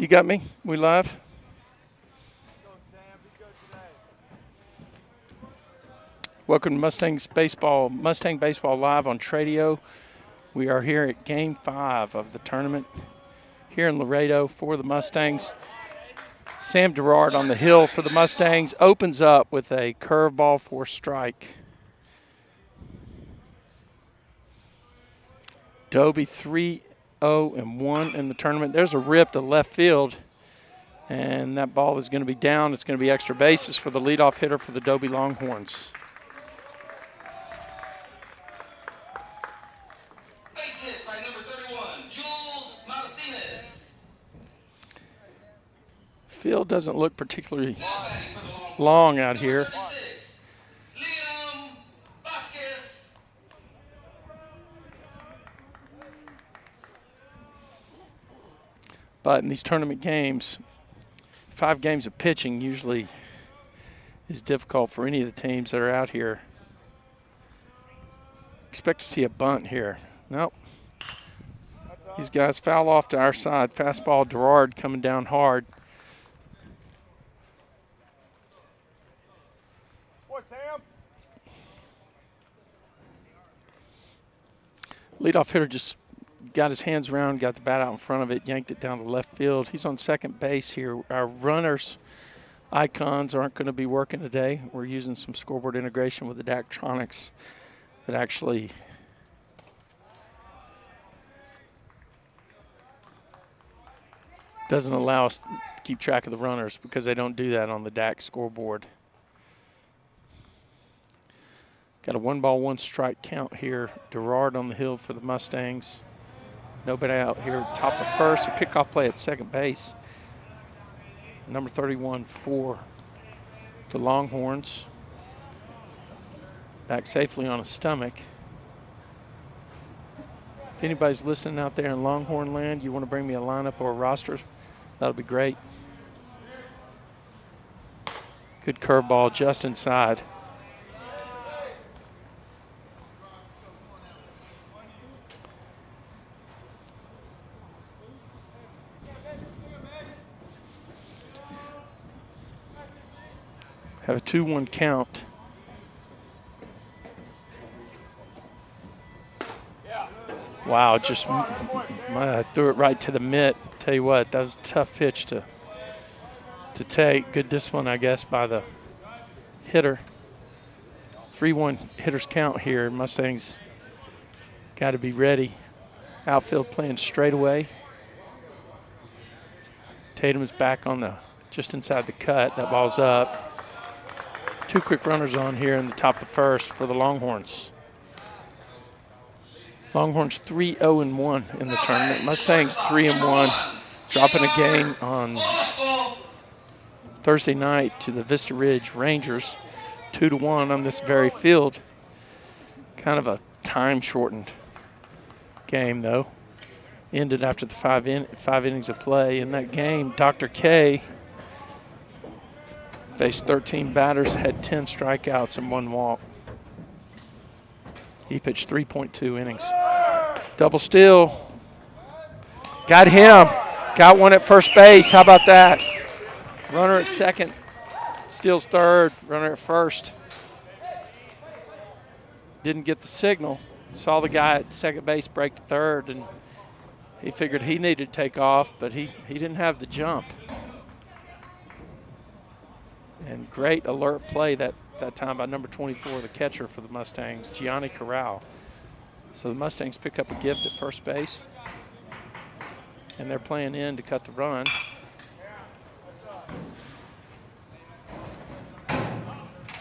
You got me? We live? Welcome to Mustang Baseball Live on Tradio. We are here at Game 5 of the tournament here in Laredo for the Mustangs. Sam Gerard on the hill for the Mustangs opens up with a curveball for strike. Dobie 3-0-1 in the tournament. There's a rip to left field, and that ball is going to be down. It's going to be extra bases for the leadoff hitter for the Dobie Longhorns. Base hit by number 31, Jules Martinez. Field doesn't look particularly long out here. But in these tournament games, 5 games of pitching usually is difficult for any of the teams that are out here. Expect to see a bunt here. Nope. These guys foul off to our side. Fastball, Gerard coming down hard. Leadoff hitter just got his hands around, got the bat out in front of it, yanked it down to left field. He's on second base here. Our runners' icons aren't going to be working today. We're using some scoreboard integration with the Daktronics that actually doesn't allow us to keep track of the runners because they don't do that on the DAC scoreboard. Got a 1-ball-1-strike count here. Gerard on the hill for the Mustangs. Nobody out here. Top of first. A pickoff play at second base. Number 31 for the Longhorns. Back safely on his stomach. If anybody's listening out there in Longhorn land, you want to bring me a lineup or a roster, that'll be great. Good curveball just inside. Have a 2-1 count. Wow, just threw it right to the mitt. Tell you what, that was a tough pitch to take. Good discipline, I guess, by the hitter. 3-1 hitters count here. Mustangs got to be ready. Outfield playing straight away. Tatum is back on the just inside the cut. That ball's up. 2 quick runners on here in the top of the first for the Longhorns. Longhorns 3-0-1 in the tournament. Mustangs 3-1, dropping a game on Thursday night to the Vista Ridge Rangers, 2-1 on this very field. Kind of a time-shortened game, though. Ended after the 5 innings of play. In that game, Dr. K faced 13 batters, had 10 strikeouts and 1 walk. He pitched 3.2 innings. Double steal. Got him. Got one at first base. How about that? Runner at second. Steals third. Runner at first. Didn't get the signal. Saw the guy at second base break to third, and he figured he needed to take off, but he didn't have the jump. And great alert play that time by number 24, the catcher for the Mustangs, Gianni Corral. So the Mustangs pick up a gift at first base, and they're playing in to cut the run.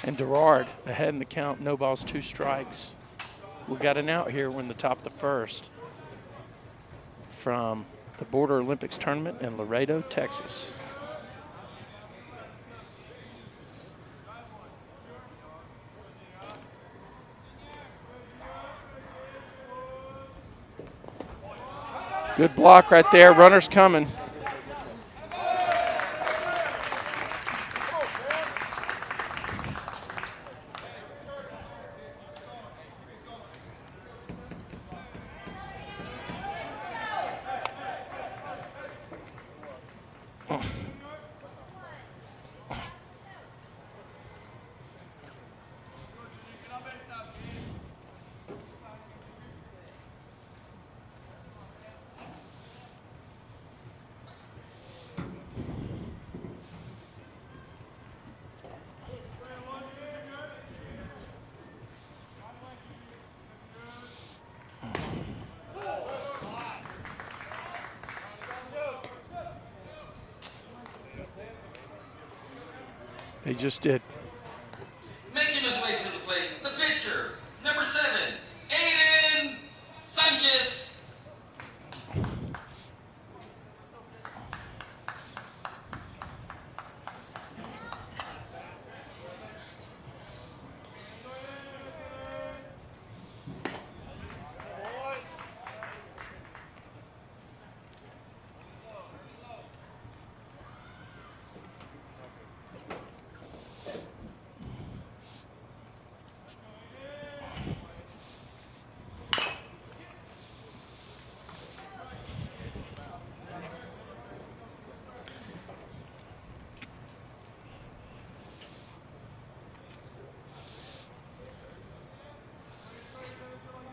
And Gerard ahead in the count, no balls, 2 strikes. We got an out here in the top of the first from the Border Olympics tournament in Laredo, Texas. Good block right there. Runner's coming. They just did. Making his way to the plate, the pitcher, number 7, Aiden Sanchez.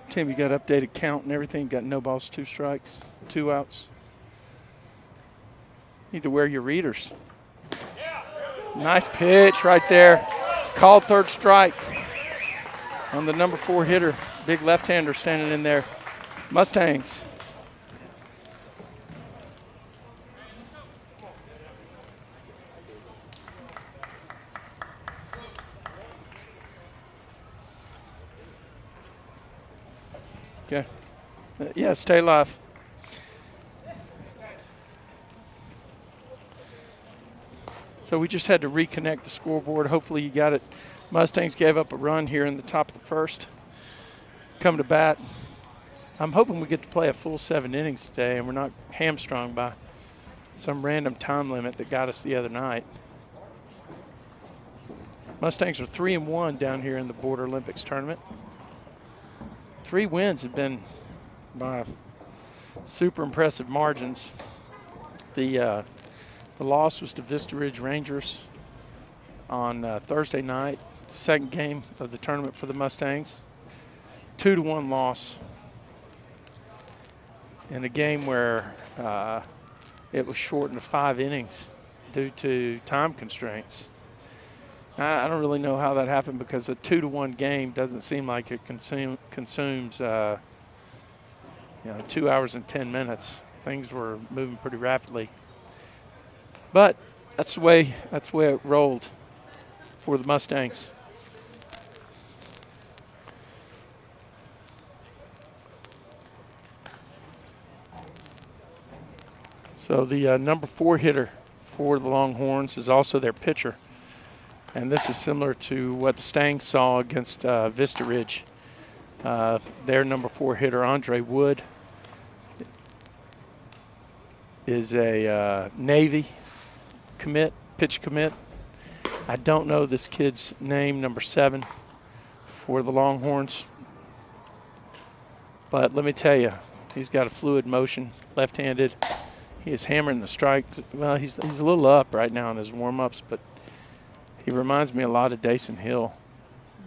Tim, you got updated count and everything? Got no balls, 2 strikes, 2 outs? Need to wear your readers. Nice pitch right there. Called 3rd strike on the number 4 hitter. Big left-hander standing in there. Mustangs. Okay. Yeah, stay live. So we just had to reconnect the scoreboard. Hopefully you got it. Mustangs gave up a run here in the top of the 1st. Come to bat. I'm hoping we get to play a full 7 innings today and we're not hamstrung by some random time limit that got us the other night. Mustangs are 3-1 down here in the Border Olympics tournament. 3 wins have been by super impressive margins. The loss was to Vista Ridge Rangers on Thursday night, 2nd game of the tournament for the Mustangs. 2-1 loss in a game where it was shortened to 5 innings due to time constraints. I don't really know how that happened because a 2-1 game doesn't seem like it consumes 2 hours and 10 minutes. Things were moving pretty rapidly. But that's the way it rolled for the Mustangs. So the number 4 hitter for the Longhorns is also their pitcher. And this is similar to what the Stangs saw against Vista Ridge. Their number 4 hitter, Andre Wood, is a Navy pitch commit. I don't know this kid's name, number 7 for the Longhorns. But let me tell you, he's got a fluid motion, left-handed. He is hammering the strikes. Well, he's a little up right now in his warm-ups, but he reminds me a lot of Dason Hill.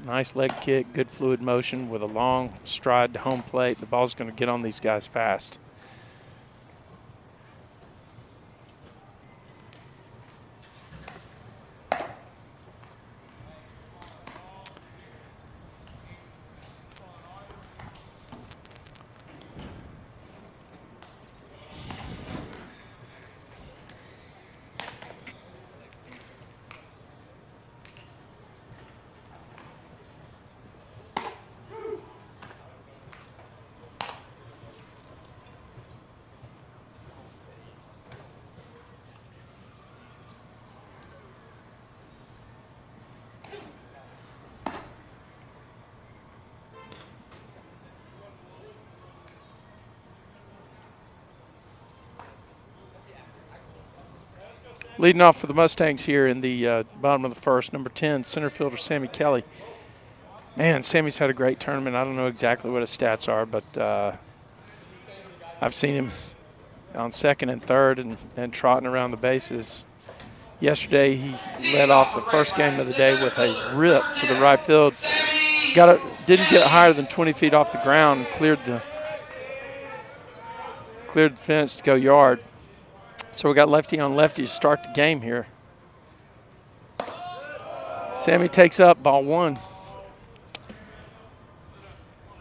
Nice leg kick, good fluid motion with a long stride to home plate. The ball's going to get on these guys fast. Leading off for the Mustangs here in the bottom of the 1st, number 10, center fielder Sammy Kelly. Man, Sammy's had a great tournament. I don't know exactly what his stats are, but I've seen him on 2nd and 3rd and trotting around the bases. Yesterday, he led off the 1st game of the day with a rip to the right field. Didn't get higher than 20 feet off the ground and cleared the fence to go yard. So we got lefty on lefty to start the game here. Sammy takes up ball 1.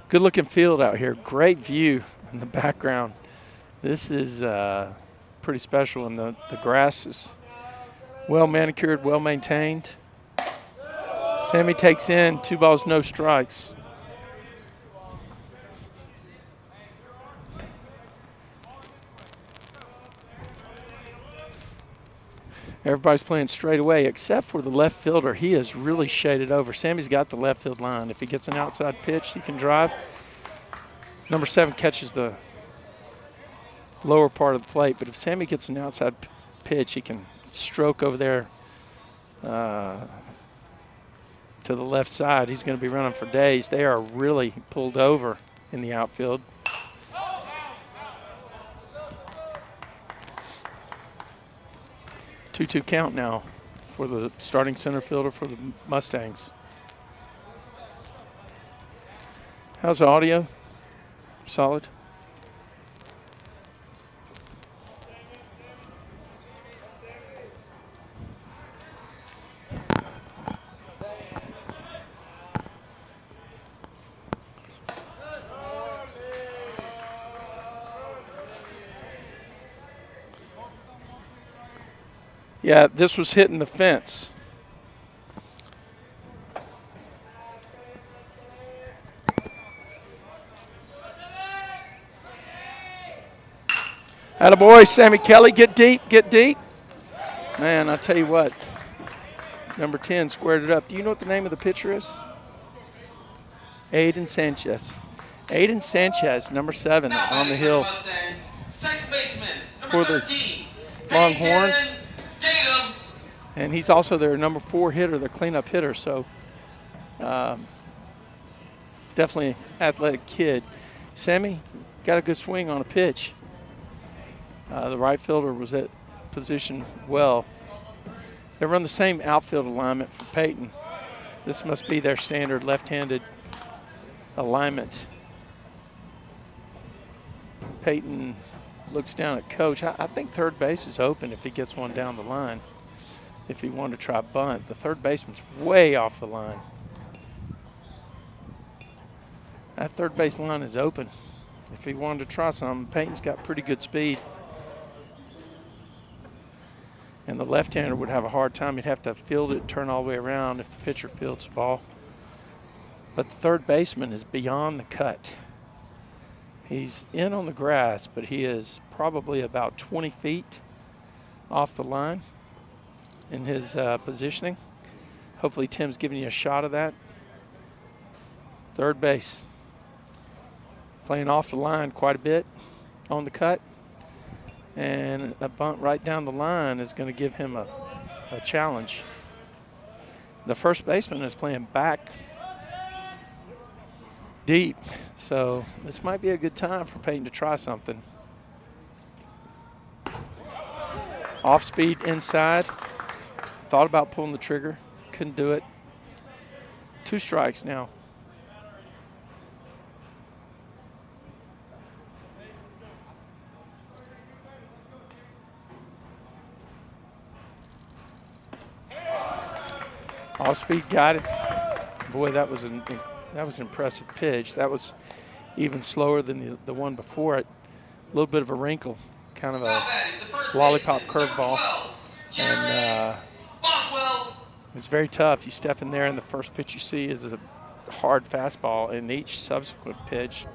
Good looking field out here. Great view in the background. This is pretty special, and the grass is well manicured, well maintained. Sammy takes in 2 balls, no strikes. Everybody's playing straight away except for the left fielder. He is really shaded over. Sammy's got the left field line. If he gets an outside pitch, he can drive. Number 7 catches the lower part of the plate, but if Sammy gets an outside pitch, he can stroke over there to the left side. He's going to be running for days. They are really pulled over in the outfield. Two-two count now for the starting center fielder for the Mustangs. How's the audio? Solid? Yeah, this was hitting the fence. Attaboy, Sammy Kelly, get deep, get deep. Man, I tell you what, number 10 squared it up. Do you know what the name of the pitcher is? Aiden Sanchez. Aiden Sanchez, number 7 on the hill for the Longhorns. And he's also their number 4 hitter, their cleanup hitter. So definitely athletic kid. Sammy got a good swing on a pitch. The right fielder was at position well. They run the same outfield alignment for Peyton. This must be their standard left-handed alignment. Peyton looks down at coach. I think third base is open if he gets one down the line. If he wanted to try bunt, the third baseman's way off the line. That third base line is open. If he wanted to try something, Peyton's got pretty good speed. And the left-hander would have a hard time. He'd have to field it, turn all the way around if the pitcher fields the ball. But the third baseman is beyond the cut. He's in on the grass, but he is probably about 20 feet off the line in his positioning. Hopefully Tim's giving you a shot of that. Third base. Playing off the line quite a bit on the cut. And a bunt right down the line is going to give him a challenge. The first baseman is playing back deep, so this might be a good time for Peyton to try something. Off speed inside. Thought about pulling the trigger, couldn't do it. 2 strikes now. Off speed, got it. Boy, that was an impressive pitch. That was even slower than the one before it. A little bit of a wrinkle, kind of a lollipop curveball. And it's very tough. You step in there and the first pitch you see is a hard fastball, and each subsequent pitch,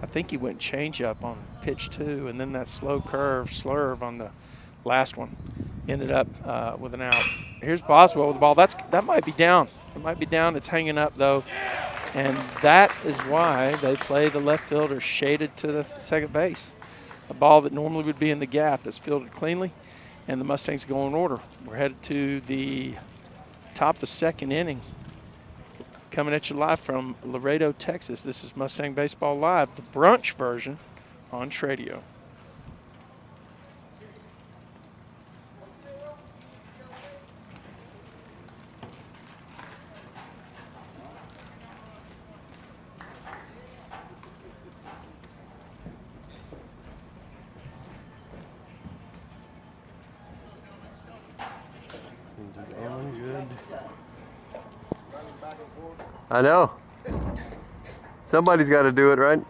I think he went changeup on pitch 2, and then that slow curve slurve on the last one ended up with an out. Here's Boswell with the ball. That might be down. It might be down. It's hanging up, though. And that is why they play the left fielder shaded to the second base. A ball that normally would be in the gap is fielded cleanly, and the Mustangs go in order. We're headed to the top of the 2nd inning. Coming at you live from Laredo, Texas. This is Mustang Baseball Live, the brunch version on Tradio. I know. Somebody's got to do it, right?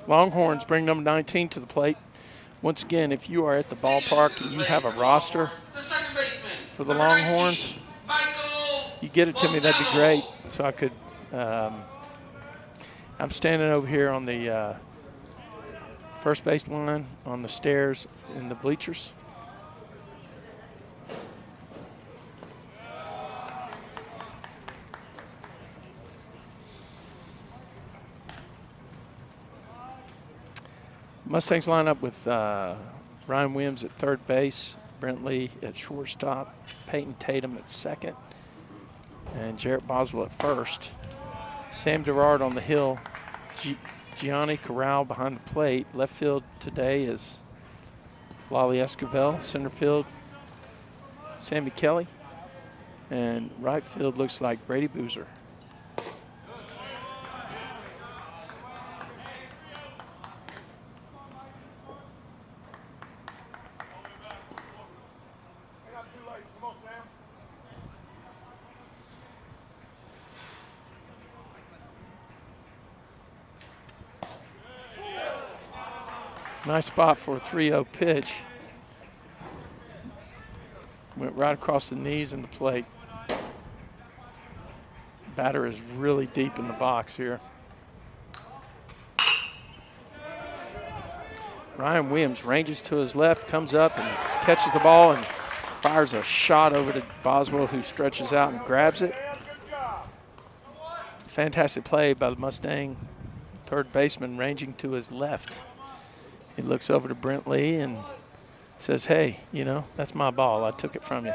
Longhorns bring number 19 to the plate. Once again, if you are at the ballpark and you have a roster for the Longhorns, you get it to me, that'd be great. So I could, I'm standing over here on the first base line on the stairs in the bleachers. Mustangs line up with Ryan Williams at third base, Brent Lee at shortstop, Peyton Tatum at second, and Jarrett Boswell at first. Sam Gerard on the hill, Gianni Corral behind the plate. Left field today is Lolly Esquivel. Center field, Sammy Kelly. And right field looks like Brady Boozer. Nice spot for a 3-0 pitch. Went right across the knees and the plate. Batter is really deep in the box here. Ryan Williams ranges to his left, comes up and catches the ball and fires a shot over to Boswell, who stretches out and grabs it. Fantastic play by the Mustang third baseman ranging to his left. He looks over to Brent Lee and says, hey, you know, that's my ball. I took it from you.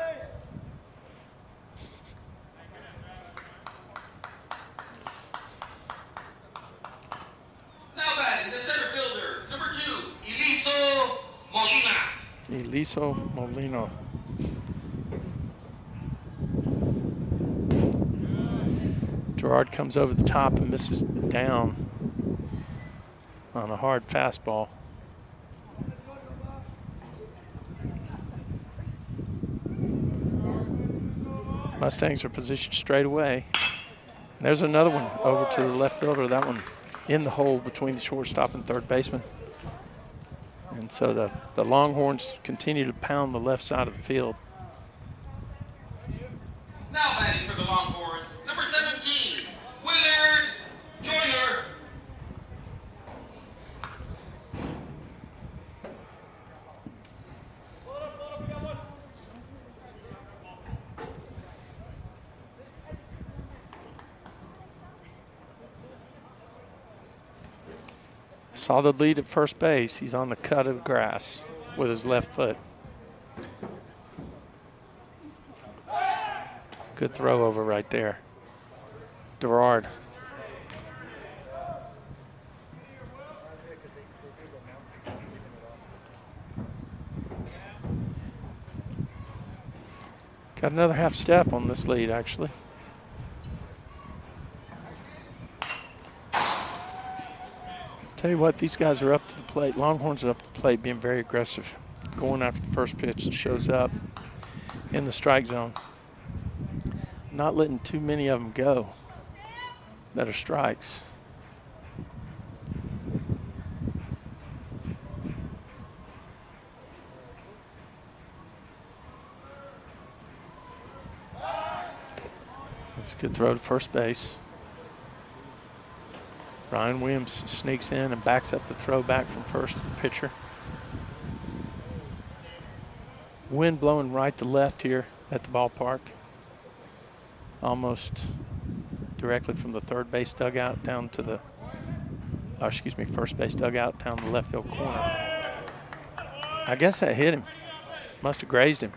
Now batting the center fielder, number 2, Eliso Molina. Eliso Molino. Gerard comes over the top and misses down on a hard fastball. Mustangs are positioned straight away. And there's another one over to the left fielder. That one in the hole between the shortstop and third baseman. And so the Longhorns continue to pound the left side of the field. Now batting for the Longhorns, number 17, Willard Joyner. Solid lead at first base. He's on the cut of the grass with his left foot. Good throw over right there. Gerard. Got another half step on this lead, actually. Tell you what, these guys are up to the plate. Longhorns are up to the plate, being very aggressive, going after the first pitch that shows up in the strike zone. Not letting too many of them go that are strikes. That's a good throw to first base. Ryan Williams sneaks in and backs up the throw back from first to the pitcher. Wind blowing right to left here at the ballpark. Almost directly from the third base dugout down to the, first base dugout down the left field corner. I guess that hit him. Must have grazed him.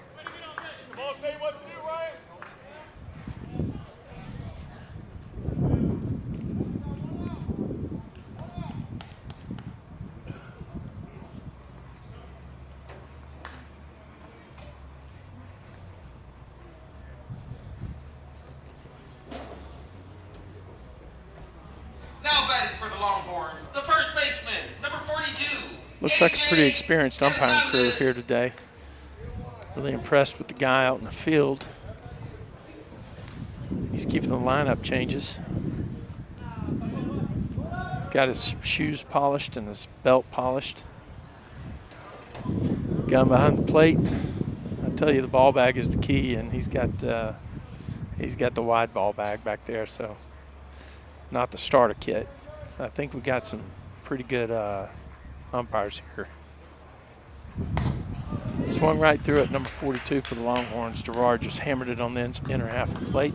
Looks like a pretty experienced umpiring crew here today. Really impressed with the guy out in the field. He's keeping the lineup changes. He's got his shoes polished and his belt polished. Gun behind the plate. I tell you, the ball bag is the key, and he's got the wide ball bag back there, so not the starter kit. So I think we got some pretty good umpires here. Swung right through it, number 42 for the Longhorns. Gerard just hammered it on the inner half of the plate.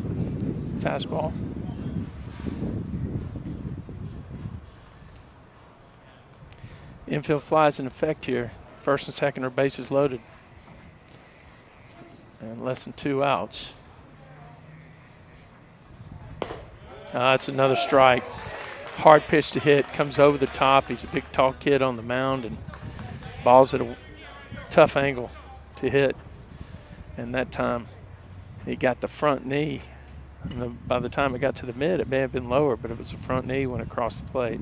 Fastball. Infield flies in effect here. First and second are bases loaded. And less than 2 outs. It's another strike. Hard pitch to hit, comes over the top. He's a big, tall kid on the mound, and ball's at a tough angle to hit. And that time, he got the front knee. And by the time it got to the mid, it may have been lower, but it was the front knee when it crossed the plate.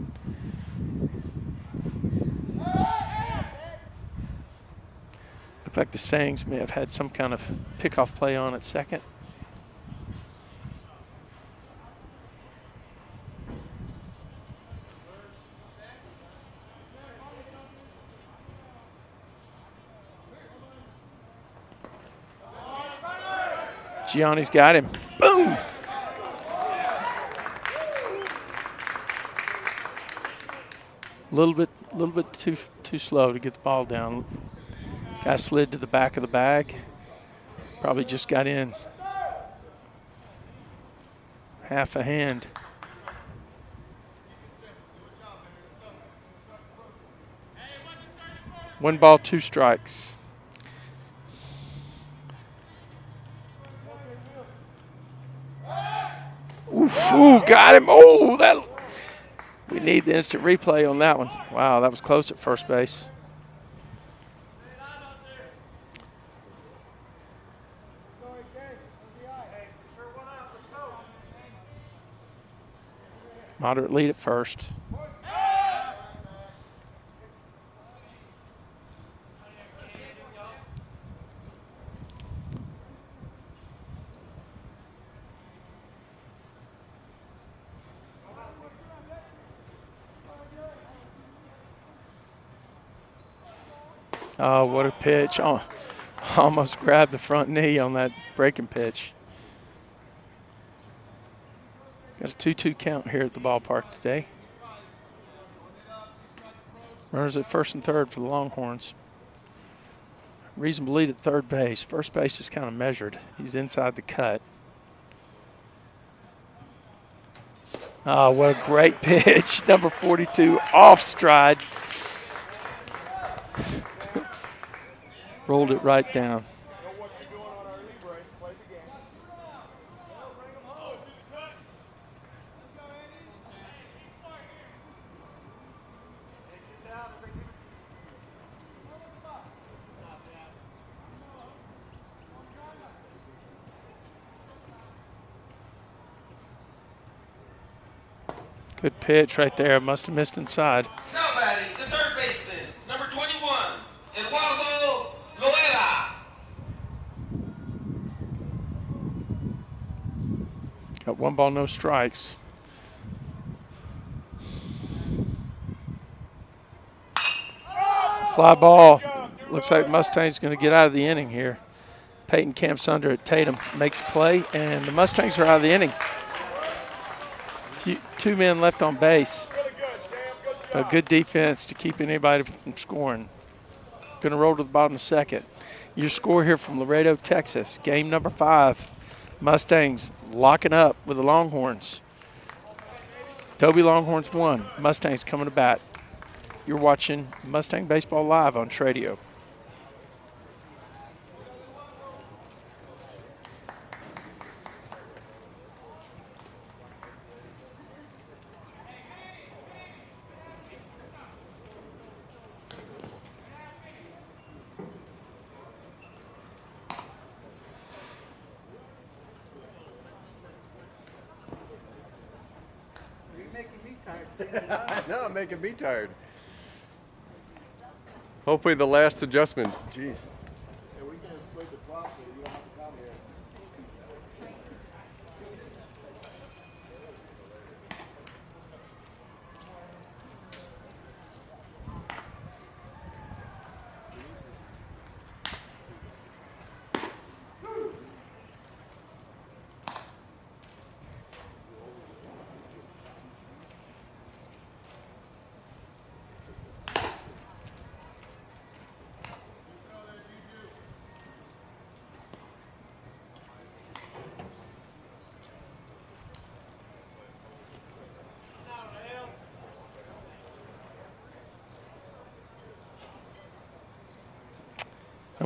Looked like the Mustangs may have had some kind of pickoff play on at second. Gianni's got him. Boom! A little bit too slow to get the ball down. Guy slid to the back of the bag. Probably just got in half a hand. One ball, 2 strikes. Ooh, got him. Oh, we need the instant replay on that one. Wow, that was close at first base. Moderate lead at first. Oh, what a pitch. Oh, almost grabbed the front knee on that breaking pitch. Got a 2-2 count here at the ballpark today. Runners at first and third for the Longhorns. Reasonable lead at third base. First base is kind of measured. He's inside the cut. Oh, what a great pitch. Number 42 off stride. Rolled it right down. Good pitch right there. Must have missed inside. Now batting, the third baseman, number 21, Eduardo Loera. Got 1 ball, no strikes. Fly ball. Looks like Mustangs going to get out of the inning here. Peyton camps under it. Tatum makes a play, and the Mustangs are out of the inning. 2 men left on base. A good defense to keep anybody from scoring. Going to roll to the bottom of the second. Your score here from Laredo, Texas. Game number 5. Mustangs locking up with the Longhorns. Dobie Longhorns 1. Mustangs coming to bat. You're watching Mustang Baseball Live on Tradio. No, I'm making me tired. Hopefully the last adjustment. Jeez. Yeah, we can just play the clock so you don't have to come here.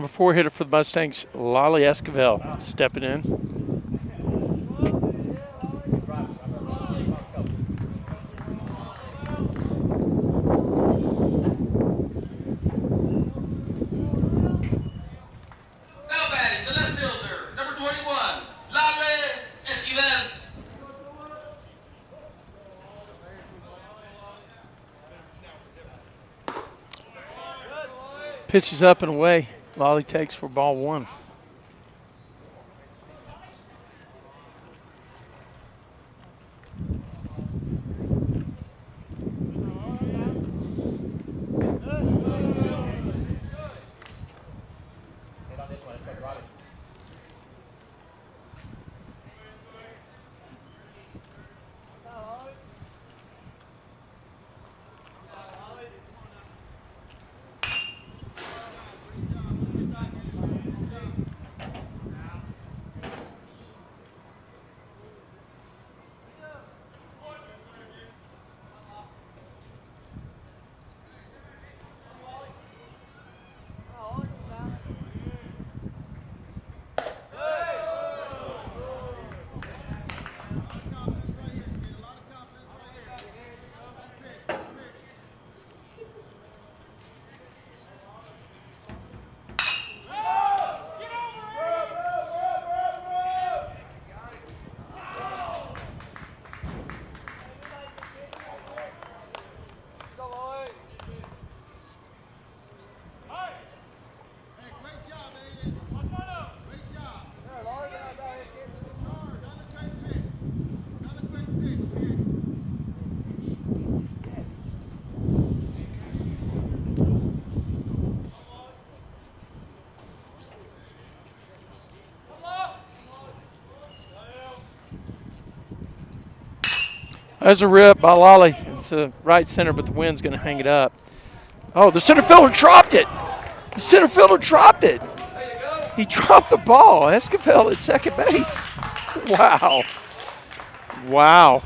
Number 4 hitter for the Mustangs, Lolly Esquivel, stepping in. Now batting, the left fielder, number 21, Laredo Esquivel. Pitch is up and away. Lolly takes for ball 1. There's a rip by Lolly. It's a right center, but the wind's going to hang it up. Oh, the center fielder dropped it. The center fielder dropped it. He dropped the ball. Esquivel at second base. Wow. Wow.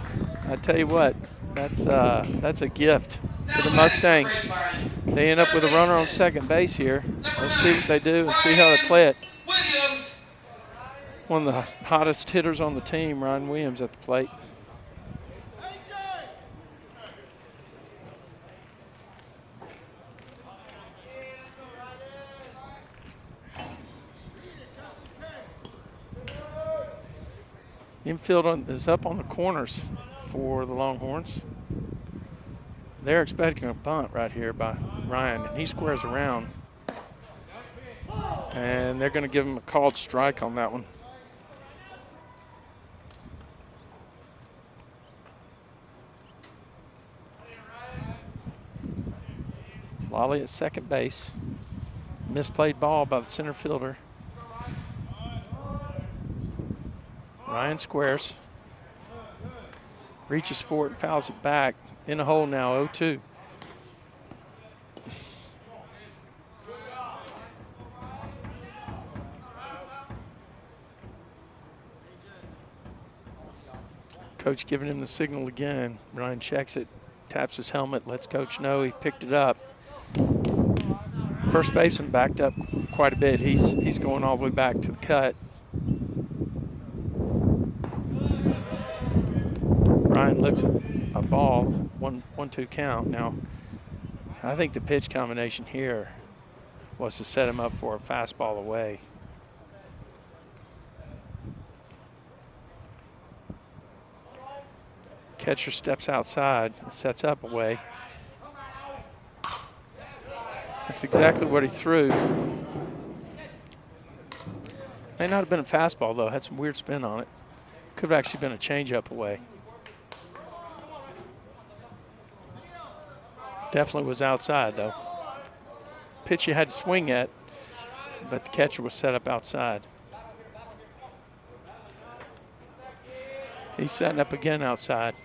I tell you what, that's a gift for the Mustangs. They end up with a runner on second base here. Let's see what they do and see how they play it. Williams. One of the hottest hitters on the team, Ryan Williams, at the plate. Infield is up on the corners for the Longhorns. They're expecting a bunt right here by Ryan, and he squares around. And they're going to give him a called strike on that one. Lolly at second base. Misplayed ball by the center fielder. Ryan squares. Reaches for it and fouls it back. In the hole now, 0-2. Coach giving him the signal again. Ryan checks it, taps his helmet, lets coach know he picked it up. First baseman backed up quite a bit. He's going all the way back to the cut. Ryan looks at a ball, 1-2 count. Now, I think the pitch combination here was to set him up for a fastball away. Catcher steps outside and sets up away. That's exactly what he threw. May not have been a fastball, though. Had some weird spin on it. Could have actually been a changeup away. Definitely was outside, though. Pitch you had to swing at, but the catcher was set up outside. He's setting up again outside.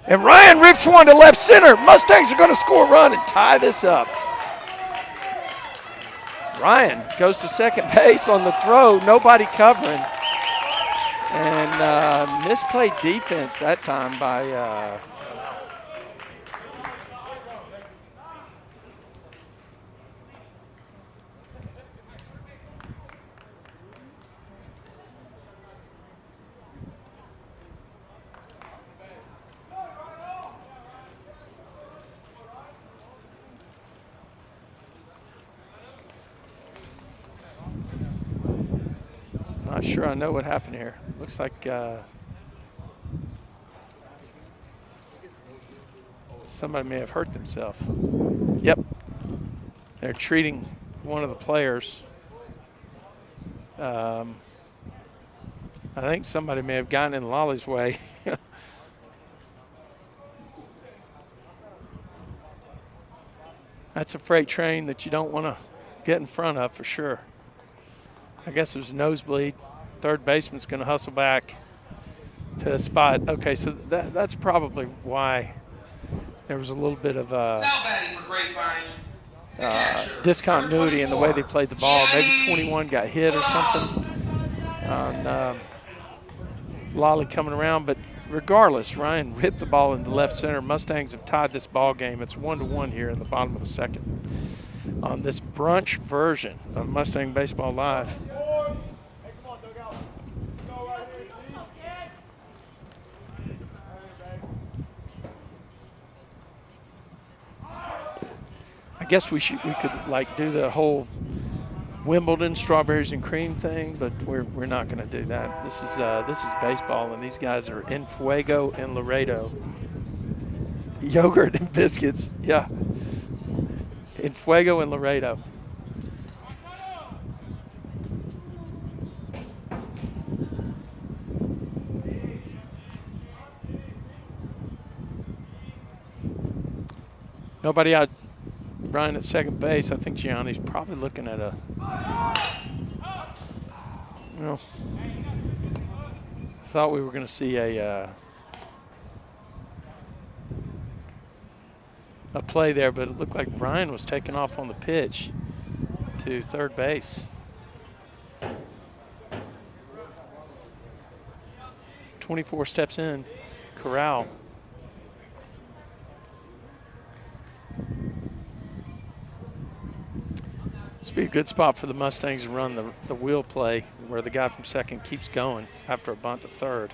And Ryan rips one to left center. Mustangs are going to score a run and tie this up. Ryan goes to second base on the throw, nobody covering. And misplayed defense that time by sure I know what happened here. Looks like somebody may have hurt themselves. Yep. They're treating one of the players. I think somebody may have gotten in Lolly's way. That's a freight train that you don't want to get in front of for sure. I guess it was a nosebleed. Third baseman's going to hustle back to the spot. Okay, so that's probably why there was a little bit of Now batting for Grapevine. The catcher, discontinuity in the way they number played the ball. Maybe 24. 21 got hit or something on Lolly coming around. But regardless, Ryan hit the ball into left center. Mustangs have tied this ball game. It's 1-1 here in the bottom of the second on this brunch version of Mustang Baseball Live. I guess we could like do the whole Wimbledon strawberries and cream thing, but we're not going to do that. This is baseball, and these guys are in Fuego and Laredo. Yogurt and biscuits, yeah. In Fuego and Laredo. Nobody out. Brian at second base. I think Gianni's probably looking at a. Well, I thought we were going to see a play there, but it looked like Ryan was taking off on the pitch to third base. 24 steps in. Corral. This would be a good spot for the Mustangs to run the wheel play where the guy from second keeps going after a bunt to third.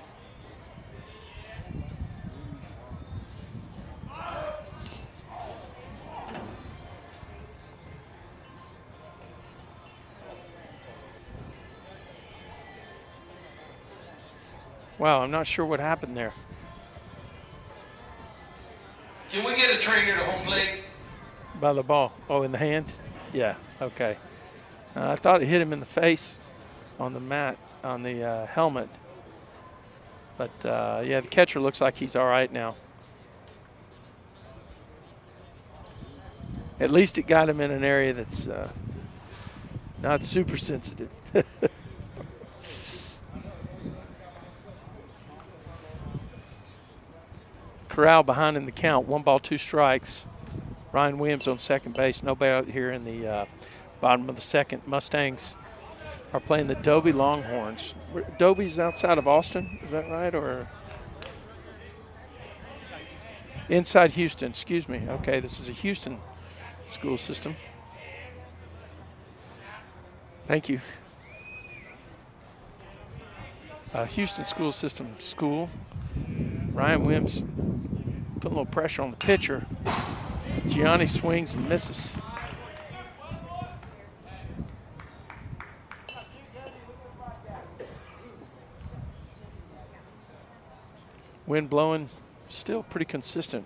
Wow, I'm not sure what happened there. Can we get a trainer to home plate? By the ball. Oh, in the hand? Yeah, okay. I thought it hit him in the face on the mat, on the helmet. But, yeah, the catcher looks like he's all right now. At least it got him in an area that's not super sensitive. Corral behind in the count. 1 ball, 2 strikes. Ryan Williams on second base. Nobody out here in the bottom of the second. Mustangs are playing the Dobie Longhorns. Dobie's outside of Austin, is that right? Or inside Houston, excuse me. Okay, this is a Houston school system. Thank you. Houston school system school. Ryan Williams putting a little pressure on the pitcher. Gianni swings and misses. Wind blowing, still pretty consistent.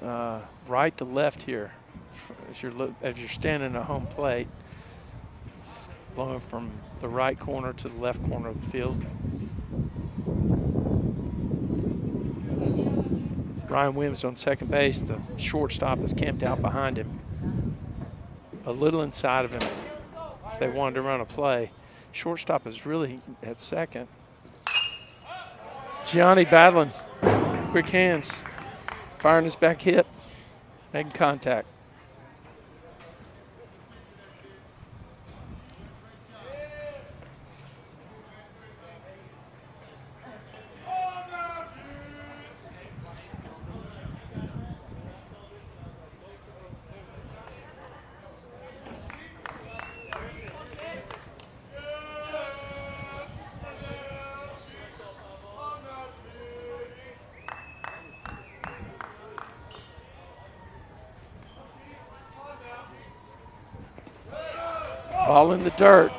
Right to left here, as you're standing at home plate. It's blowing from the right corner to the left corner of the field. Ryan Williams on second base. The shortstop is camped out behind him, a little inside of him if they wanted to run a play. Shortstop is really at second. Gianni battling, quick hands, firing his back hip, making contact. Ball in the dirt.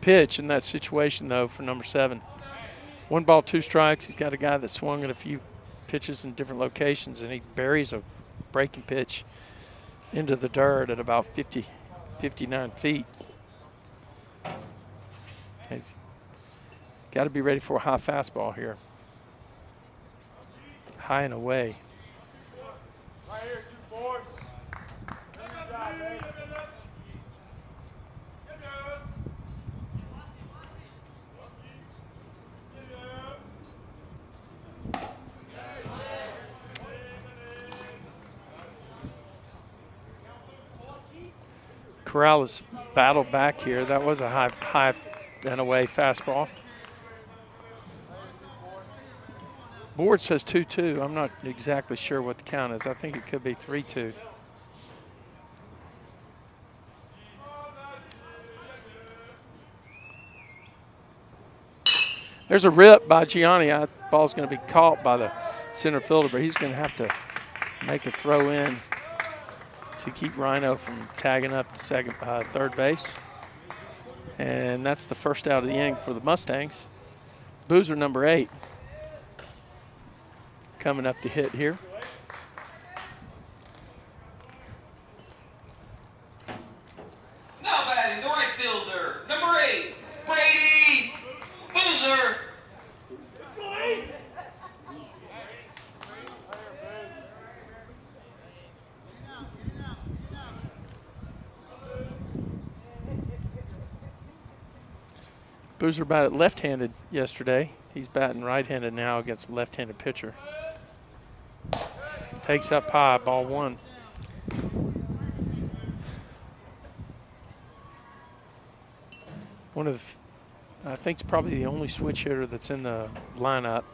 pitch in that situation, though, for number 7. 1 ball, 2 strikes. He's got a guy that swung at a few pitches in different locations, and he buries a breaking pitch into the dirt at about 50, 59 feet. He's got to be ready for a high fastball here. High and away. Right here, 2-4. Good job, baby. Corrales battled back here. That was a high and away fastball. Board says 2-2. I'm not exactly sure what the count is. I think it could be 3-2. There's a rip by Gianni. That ball's going to be caught by the center fielder, but he's going to have to make a throw in to keep Rhino from tagging up to third base. And that's the first out of the inning for the Mustangs. Boozer, number 8, coming up to hit here. Now batting the right fielder, number 8, Brady Boozer. Boozer batted left-handed yesterday. He's batting right-handed now against a left-handed pitcher. Takes up high, ball 1. One of the, I think it's probably the only switch hitter that's in the lineup.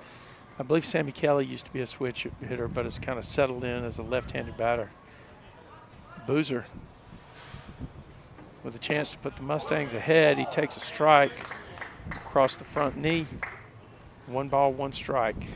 I believe Sammy Kelly used to be a switch hitter, but has kind of settled in as a left-handed batter. Boozer with a chance to put the Mustangs ahead. He takes a strike across the front knee. 1 ball, 1 strike.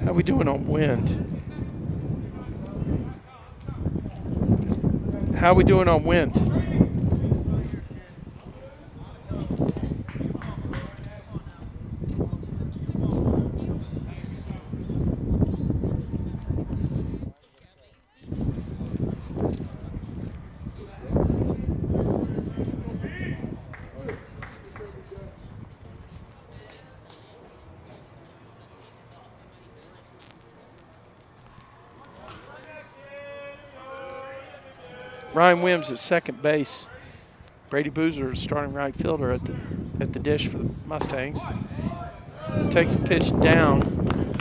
How we doing on wind? How we doing on wind? Ryan Wims at second base. Brady Boozer is starting right fielder at the dish for the Mustangs. Takes a pitch down.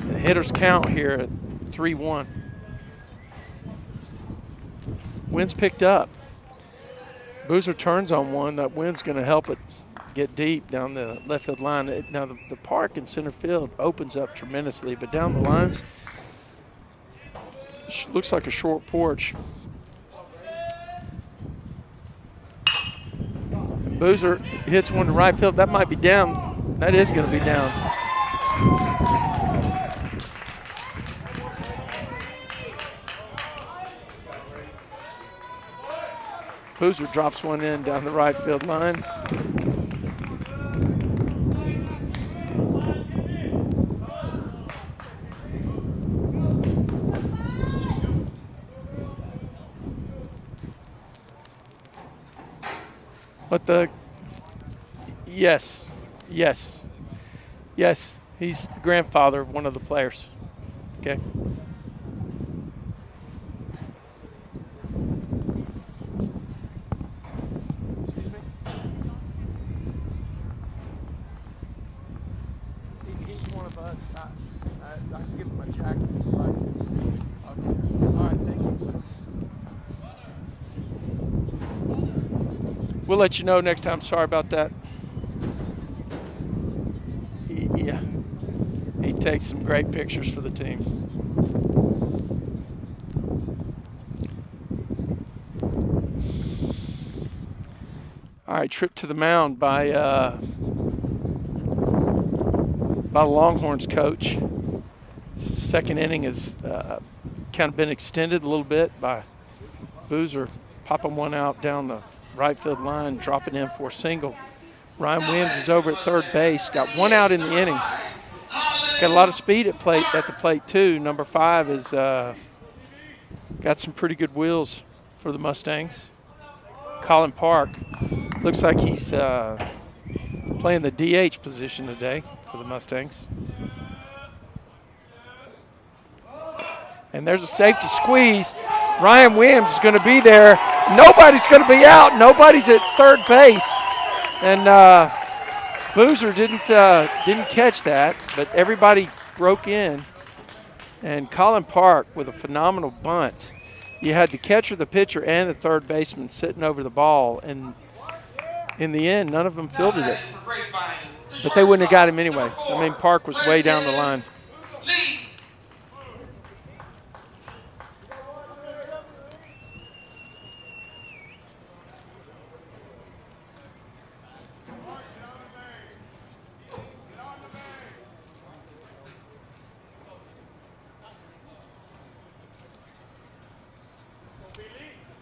The hitters count here at 3-1. Wind's picked up. Boozer turns on one. That wind's going to help it get deep down the left field line. Now the park in center field opens up tremendously, but down the lines, looks like a short porch. Boozer hits one to right field. That might be down. That is going to be down. Boozer drops one in down the right field line. But yes, he's the grandfather of one of the players. Okay. Excuse me? He's one of us. I can give him my jacket if you like. Okay. All right, thank you. We'll let you know next time. Sorry about that. Yeah. takes some great pictures for the team. All right, trip to the mound by the Longhorns coach. Second inning has kind of been extended a little bit by Boozer popping one out down the right field line, dropping in for a single. Ryan Williams is over at third base, got one out in the inning. Got a lot of speed at the plate too. Number 5 is got some pretty good wheels for the Mustangs. Colin Park looks like he's playing the DH position today for the Mustangs. And there's a safety squeeze. Ryan Williams is going to be there. Nobody's going to be out. Nobody's at third base. And Boozer didn't catch that, but everybody broke in. And Colin Park with a phenomenal bunt. You had the catcher, the pitcher, and the third baseman sitting over the ball. And in the end, none of them fielded it. But they wouldn't have got him anyway. I mean, Park was way down the line.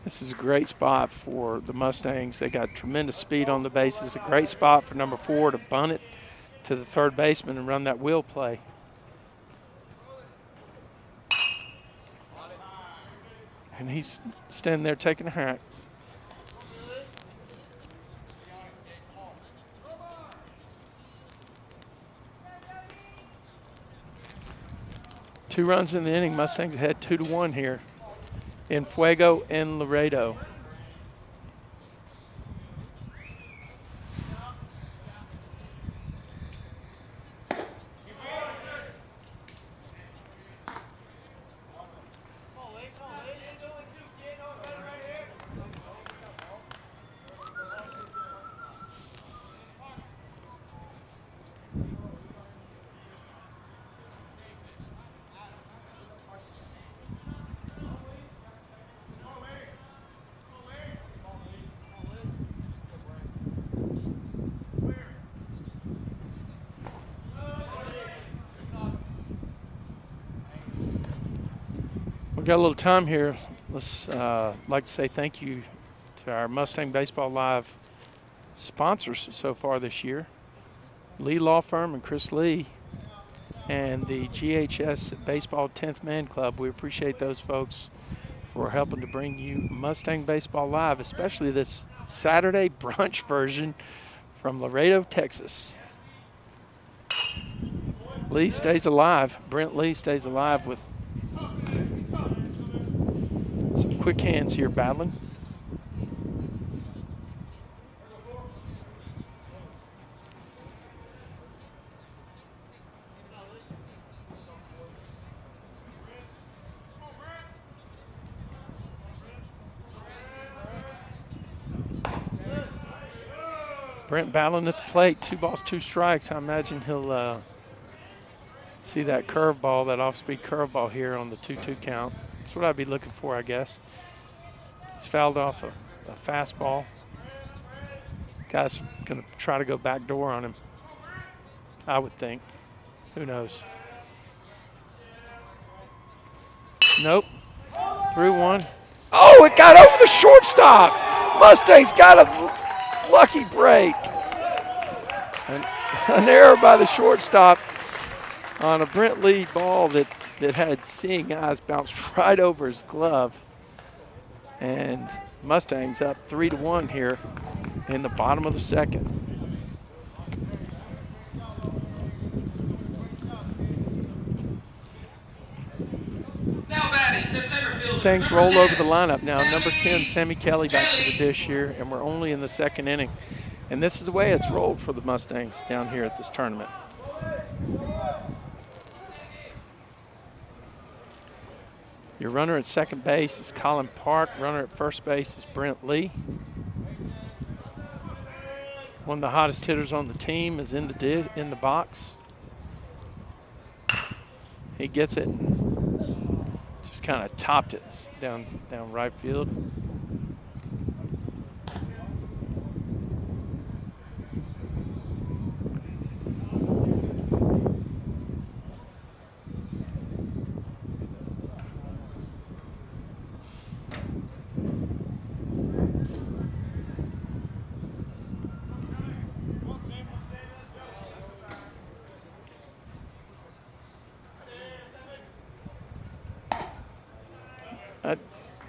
This is a great spot for the Mustangs. They got tremendous speed on the bases. A great spot for number 4 to bunt it to the third baseman and run that wheel play. And he's standing there taking a hack. Two runs in the inning. Mustangs ahead 2-1 here in Fuego and Laredo. We've got a little time here. Let's like to say thank you to our Mustang Baseball Live sponsors so far this year. Lee Law Firm and Chris Lee and the GHS Baseball 10th Man Club. We appreciate those folks for helping to bring you Mustang Baseball Live, especially this Saturday brunch version from Laredo, Texas. Lee stays alive. Brent Lee stays alive with some quick hands here battling. Brent battling at the plate. 2 balls, 2 strikes. I imagine he'll see that curveball, that off-speed curveball here on the 2-2 count. That's what I'd be looking for, I guess. He's fouled off a fastball. Guy's going to try to go back door on him, I would think. Who knows? Nope. 3-1. Oh, it got over the shortstop. Mustangs got a lucky break. An error by the shortstop on a Brent Lee ball that had seeing eyes bounced right over his glove. And Mustangs up 3-1 here in the bottom of the second. Now batting, the center fielder. Mustangs roll over the lineup now. Number 10, Sammy Kelly back to the dish here, and we're only in the second inning. And this is the way it's rolled for the Mustangs down here at this tournament. Your runner at second base is Colin Park. Runner at first base is Brent Lee. One of the hottest hitters on the team is in the box. he gets it and just kind of topped it down right field.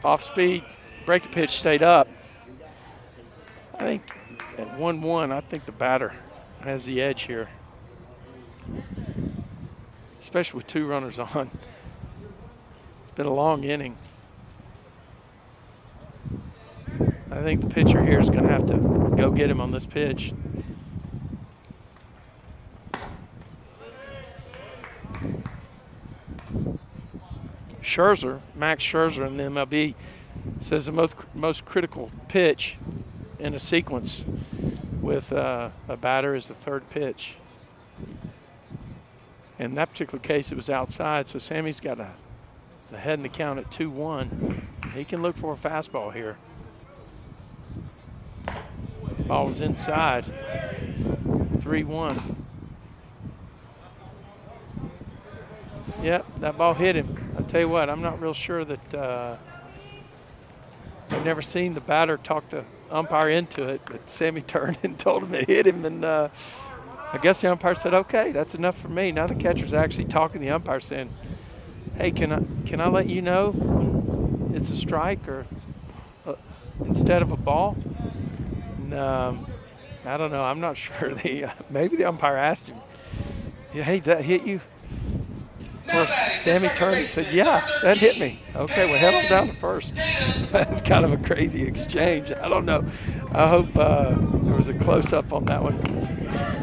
Off speed, breaking pitch stayed up. I think at 1-1, I think the batter has the edge here, especially with 2 runners on. It's been a long inning. I think the pitcher here is going to have to go get him on this pitch. Max Scherzer in the MLB says the most critical pitch in a sequence with a batter is the 3rd pitch. In that particular case, it was outside, so Sammy's got the head in the count at 2-1. He can look for a fastball here. Ball was inside, 3-1. Yep, that ball hit him. I'll tell you what, I'm not real sure that I've never seen the batter talk the umpire into it, but Sammy turned and told him it hit him, and I guess the umpire said, okay, that's enough for me. Now the catcher's actually talking to the umpire saying, hey, can I let you know when it's a strike or instead of a ball? And I don't know. I'm not sure. Maybe the umpire asked him, yeah, hey, did that hit you? Of course, Sammy turned and said, yeah, that hit me. Okay, well, head on down to first. That's kind of a crazy exchange. I don't know. I hope there was a close-up on that one.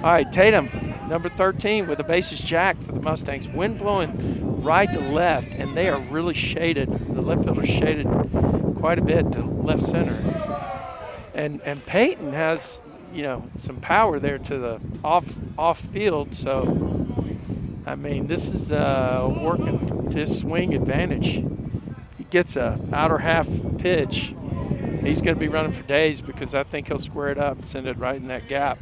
All right, Tatum, number 13 with the bases jacked for the Mustangs. Wind blowing right to left, and they are really shaded. The left fielder shaded quite a bit to left center. And Peyton has, some power there to the off field, so I mean, this is working to his swing advantage. He gets a outer half pitch. He's going to be running for days because I think he'll square it up and send it right in that gap.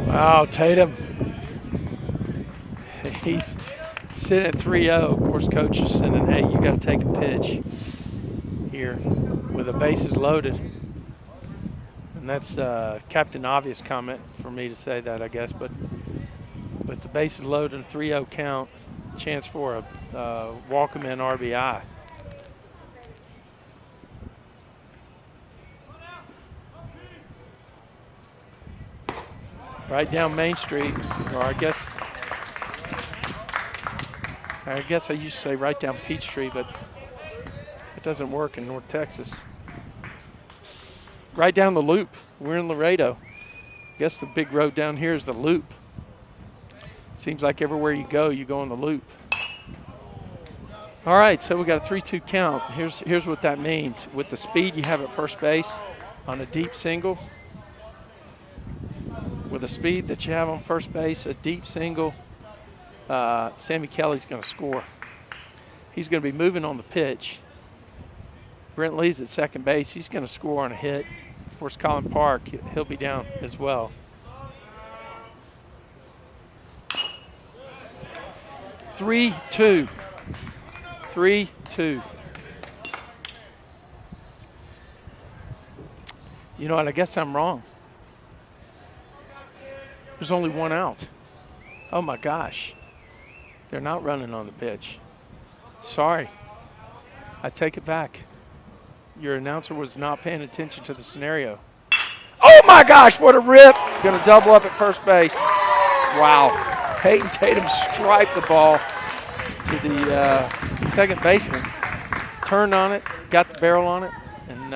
Wow, Tatum. He's sitting at 3-0. Of course, coach is sending, hey, you got to take a pitch here with the bases loaded. And that's Captain Obvious comment for me to say that, I guess. But with the bases loaded, a 3-0 count, chance for a walk-em-in RBI. Right down Main Street, or I guess I used to say right down Peach Street, but it doesn't work in North Texas. Right down the Loop. We're in Laredo. I guess the big road down here is the Loop. Seems like everywhere you go on the Loop. All right, so we got a 3-2 count. Here's what that means. With the speed you have at first base on a deep single, with the speed that you have on first base, a deep single, Sammy Kelly's going to score. He's going to be moving on the pitch. Brent Lee's at second base. He's going to score on a hit. Of course, Colin Park, he'll be down as well. Three-two. You know what? I guess I'm wrong. There's only one out. Oh, my gosh. They're not running on the pitch. Sorry. I take it back. Your announcer was not paying attention to the scenario. Oh, my gosh, what a rip. Going to double up at first base. Wow. Peyton Tatum striped the ball to the second baseman turned on it, got the barrel on it, and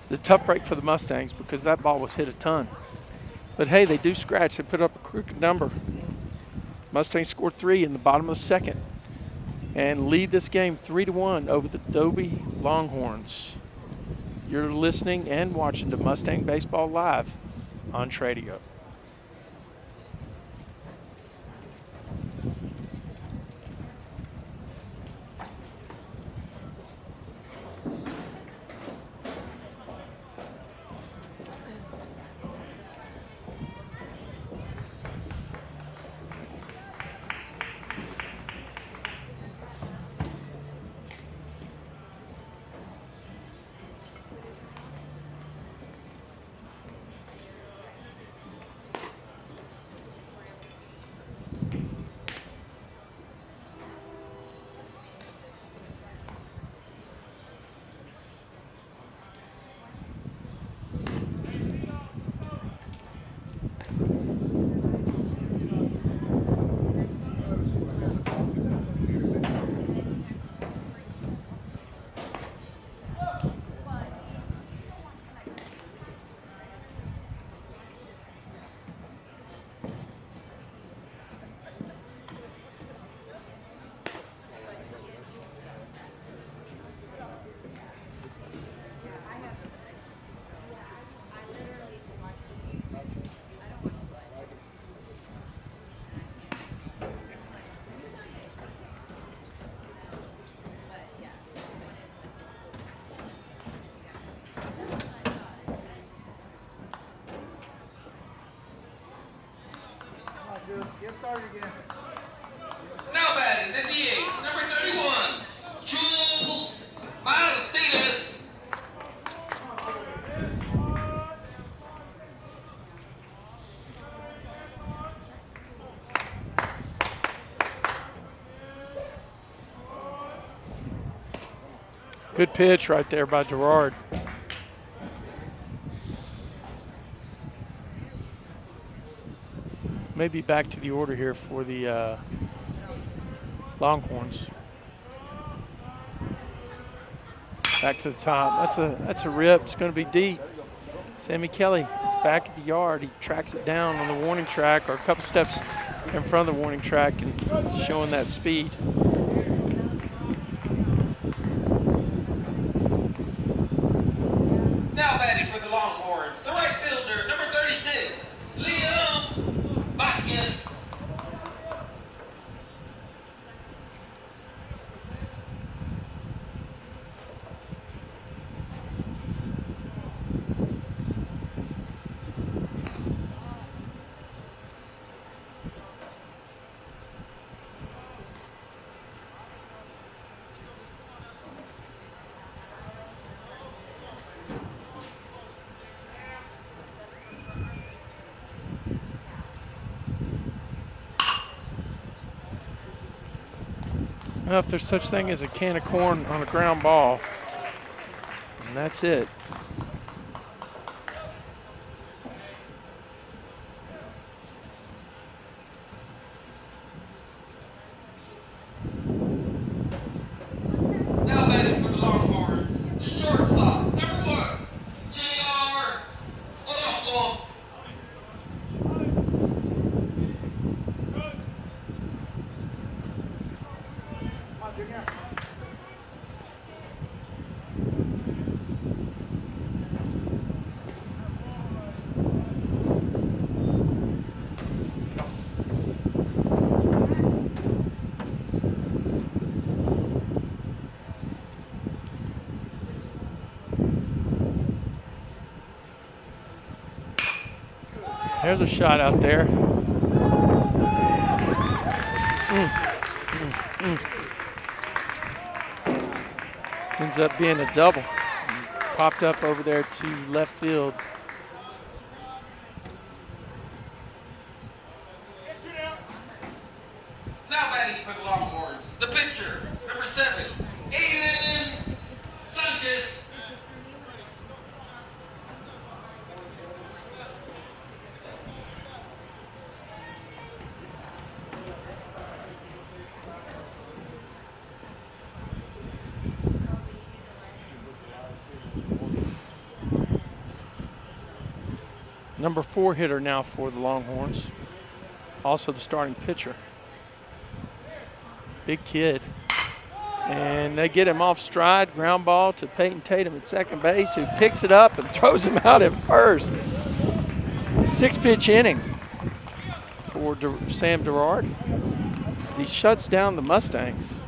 the tough break for the Mustangs because that ball was hit a ton. But hey, they do scratch. They put up a crooked number. Mustangs scored 3 in the bottom of the second and lead this game 3-1 over the Dobie Longhorns. You're listening and watching to Mustang Baseball Live on Tradio. Get started again. Now batting the DH, number 31, Jules Martinez. Good pitch right there by Gerard. Maybe back to the order here for the Longhorns. Back to the top. That's a rip. It's going to be deep. Sammy Kelly is back at the yard. He tracks it down on the warning track or a couple steps in front of the warning track and showing that speed. Now batting for the Longhorns, the right fielder, number 36, Liam Vasquez. Well, if there's such thing as a can of corn on a ground ball, and that's it. Now batting for the Longhorns, the shortstop, number 1, J.R. Orozco. There's a shot out there. Ends up being a double. Popped up over there to left field. Now batting for the Longhorns, the pitcher, number 7, Aiden Sanchez. Number 4 hitter now for the Longhorns. Also the starting pitcher. Big kid. And they get him off stride, ground ball to Peyton Tatum at second base, who picks it up and throws him out at first. 6-pitch inning for Sam Gerard. He shuts down the Mustangs.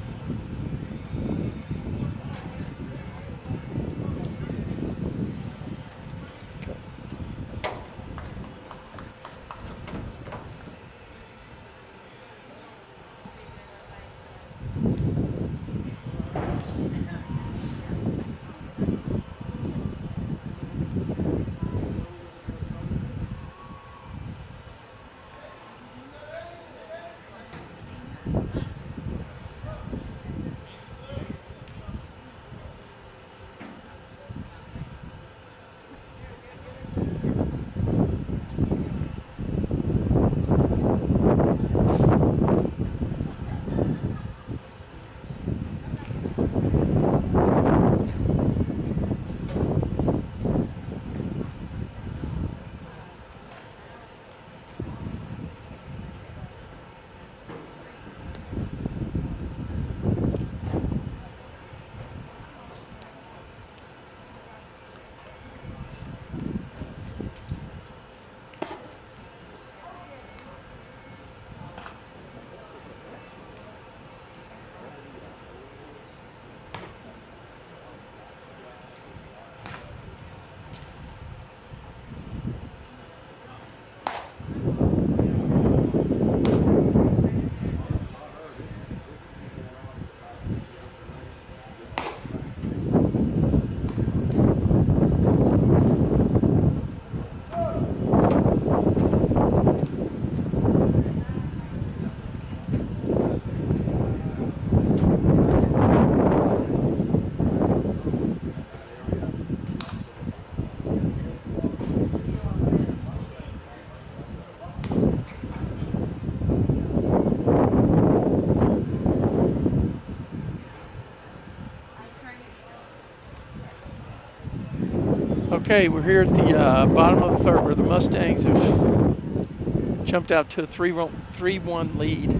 Okay, we're here at the bottom of the third where the Mustangs have jumped out to a 3-1 lead.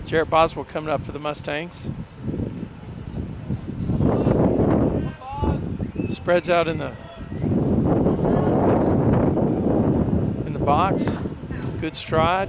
Jarrett Boswell coming up for the Mustangs. Spreads out in the box. Good stride.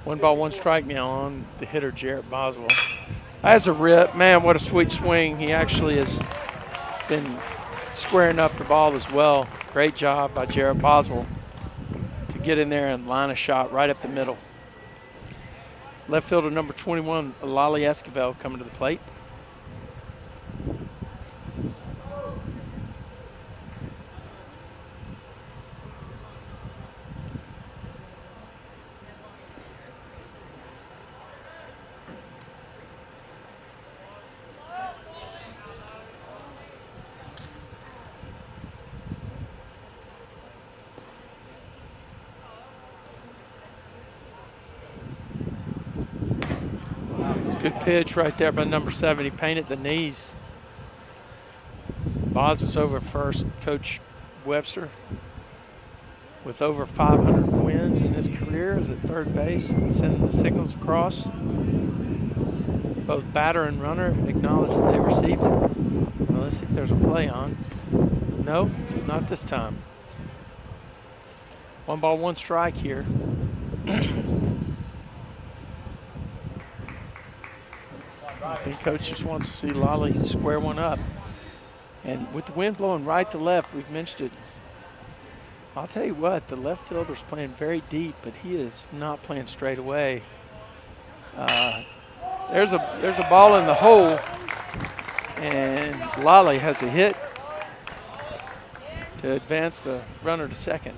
One ball, one strike now on the hitter, Jarrett Boswell. That's a rip. Man, what a sweet swing. He actually has been squaring up the ball as well. Great job by Jarrett Boswell to get in there and line a shot right up the middle. Left fielder number 21, Lolly Esquivel, coming to the plate. Good pitch right there by number 7. He painted the knees. Boz is over first. Coach Webster, with over 500 wins in his career, is at third base, sending the signals across. Both batter and runner acknowledge that they received it. Well, let's see if there's a play on. No, not this time. 1 ball, 1 strike here. I think Coach just wants to see Lolly square one up. And with the wind blowing right to left, we've mentioned it. I'll tell you what, the left fielder's playing very deep, but he is not playing straight away. There's a ball in the hole. And Lally has a hit to advance the runner to second.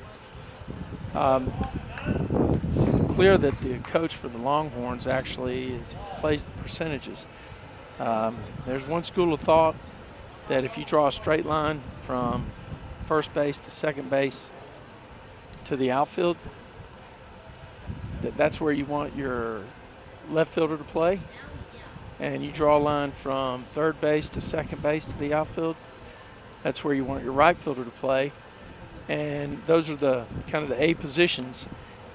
It's clear that the coach for the Longhorns actually plays the percentages. There's one school of thought that if you draw a straight line from first base to second base to the outfield, that's where you want your left fielder to play. And you draw a line from third base to second base to the outfield, that's where you want your right fielder to play. And those are the kind of the A positions,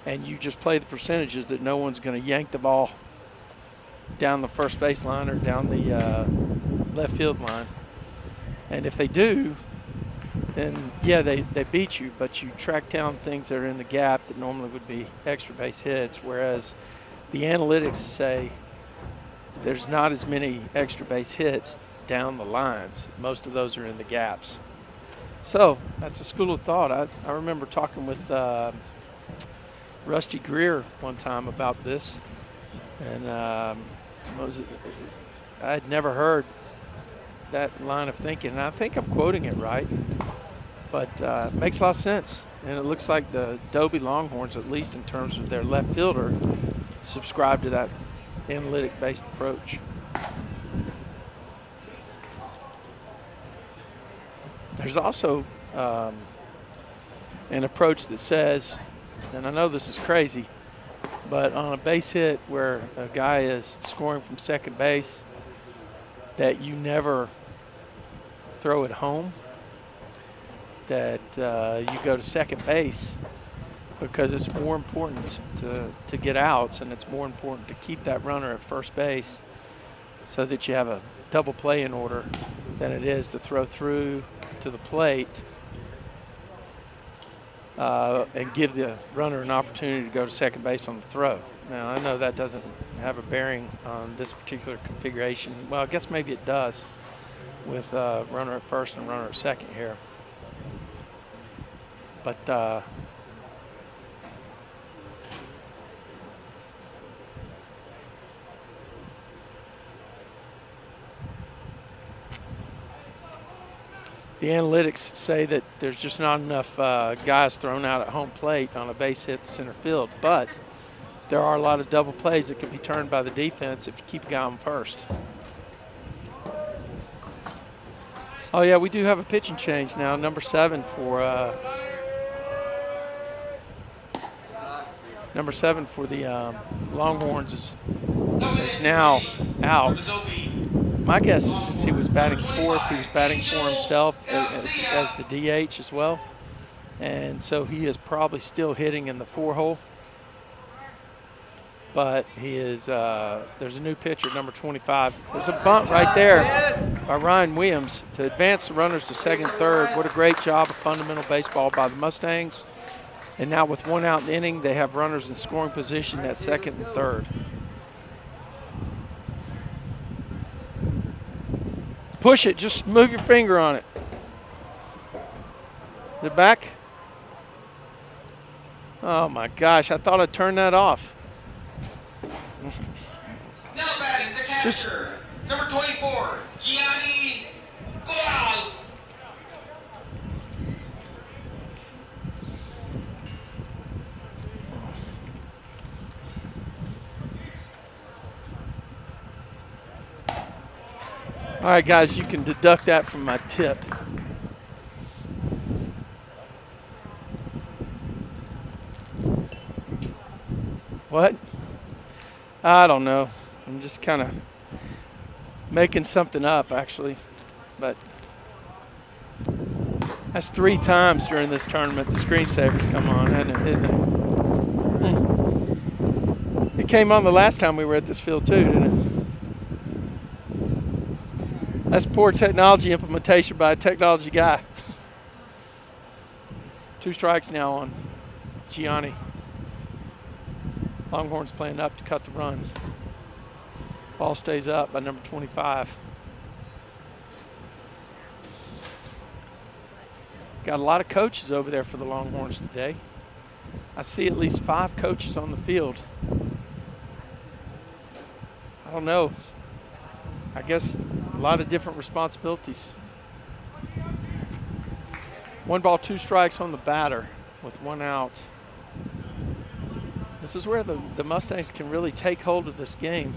and you just play the percentages that no one's going to yank the ball down the first base line or down the left field line. And if they do, then yeah, they beat you, but you track down things that are in the gap that normally would be extra base hits, whereas the analytics say there's not as many extra base hits down the lines. Most of those are in the gaps. So that's a school of thought. I remember talking with Rusty Greer one time about this, and I had never heard that line of thinking, and I think I'm quoting it right, but it makes a lot of sense. And it looks like the Dobie Longhorns, at least in terms of their left fielder, subscribe to that analytic-based approach. There's also an approach that says, and I know this is crazy, but on a base hit where a guy is scoring from second base, that you never throw it home, that you go to second base, because it's more important to get outs, and it's more important to keep that runner at first base so that you have a double play in order than it is to throw through to the plate and give the runner an opportunity to go to second base on the throw. Now, I know that doesn't have a bearing on this particular configuration. Well, I guess maybe it does with runner at first and runner at second here. But the analytics say that there's just not enough guys thrown out at home plate on a base hit center field, but there are a lot of double plays that can be turned by the defense if you keep a guy on first. Oh yeah, we do have a pitching change now. Number 7 for the Longhorns is now out. My guess is since he was batting fourth, he was batting for himself as the DH as well. And so he is probably still hitting in the 4-hole. But he is, there's a new pitcher, number 25. There's a bunt right there by Ryan Williams to advance the runners to second and third. What a great job of fundamental baseball by the Mustangs. And now with 1 out in the inning, they have runners in scoring position at second and third. Push it, just move your finger on it. Is it back? Oh my gosh, I thought I'd turn that off. Now batting the catcher, number 24, Gianni Goal. All right, guys, you can deduct that from my tip. What? I don't know. I'm just kind of making something up, actually. But that's 3 times during this tournament the screensavers come on, hasn't it? Isn't it? It came on the last time we were at this field, too, didn't it? That's poor technology implementation by a technology guy. 2 strikes now on Gianni. Longhorns playing up to cut the run. Ball stays up by number 25. Got a lot of coaches over there for the Longhorns today. I see at least 5 coaches on the field. I don't know. I guess a lot of different responsibilities. 1 ball, 2 strikes on the batter with 1 out. This is where the Mustangs can really take hold of this game.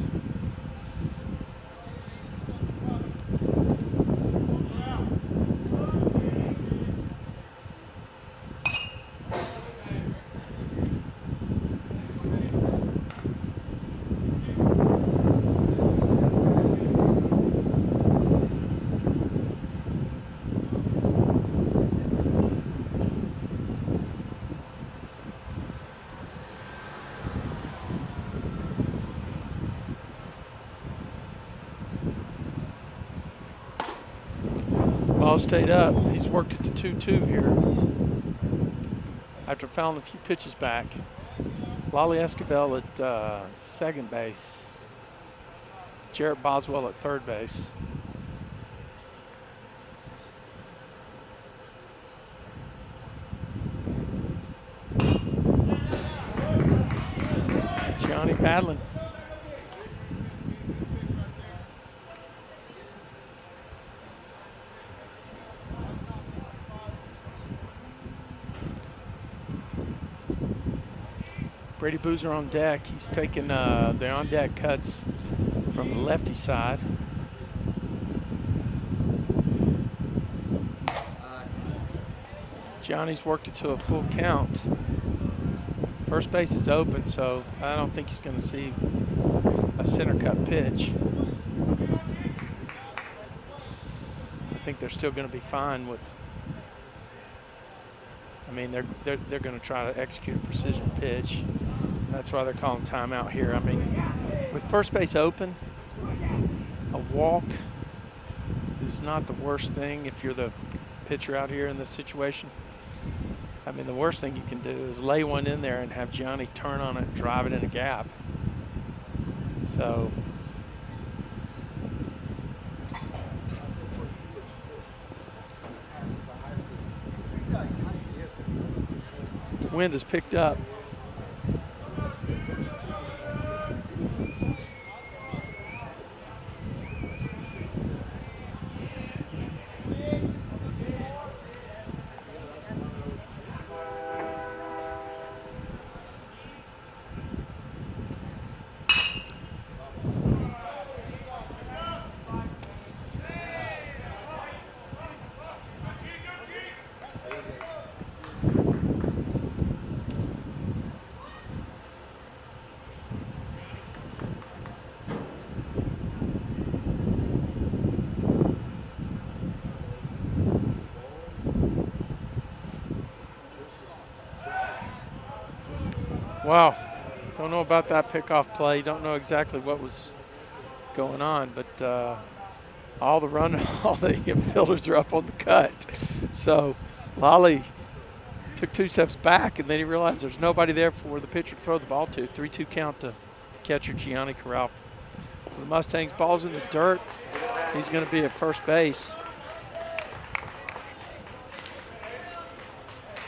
Ball stayed up. He's worked it to 2-2 here after fouling a few pitches back. Lolly Esquivel at second base. Jarrett Boswell at third base. Gianni paddling. Brady Boozer on deck. He's taking the on-deck cuts from the lefty side. Johnny's worked it to a full count. First base is open, so I don't think he's going to see a center cut pitch. I think they're still going to be fine with. I mean, they're going to try to execute a precision pitch. That's why they're calling timeout here. I mean, with first base open, a walk is not the worst thing if you're the pitcher out here in this situation. I mean, the worst thing you can do is lay one in there and have Gianni turn on it and drive it in a gap. So wind has picked up. Wow, don't know about that pickoff play. Don't know exactly what was going on, but all the infielders are up on the cut. So Lolly took 2 steps back, and then he realized there's nobody there for the pitcher to throw the ball to. 3-2 count to catcher Gianni Corral. The Mustangs, ball's in the dirt. He's going to be at first base.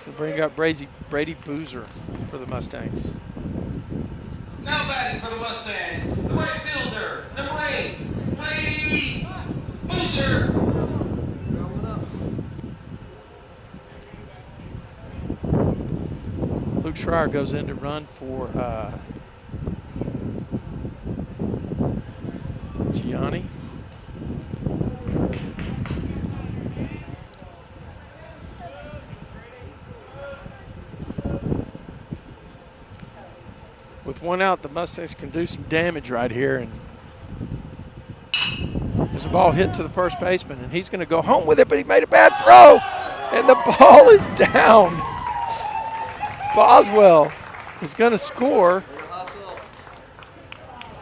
We'll bring up Brady Boozer for the Mustangs. Now batting for the Mustangs, the right fielder, number 8, Brady Boozer. Luke Schreier goes in to run for Gianni. With 1 out, the Mustangs can do some damage right here. And there's a ball hit to the first baseman, and he's going to go home with it, but he made a bad throw, and the ball is down. Boswell is going to score.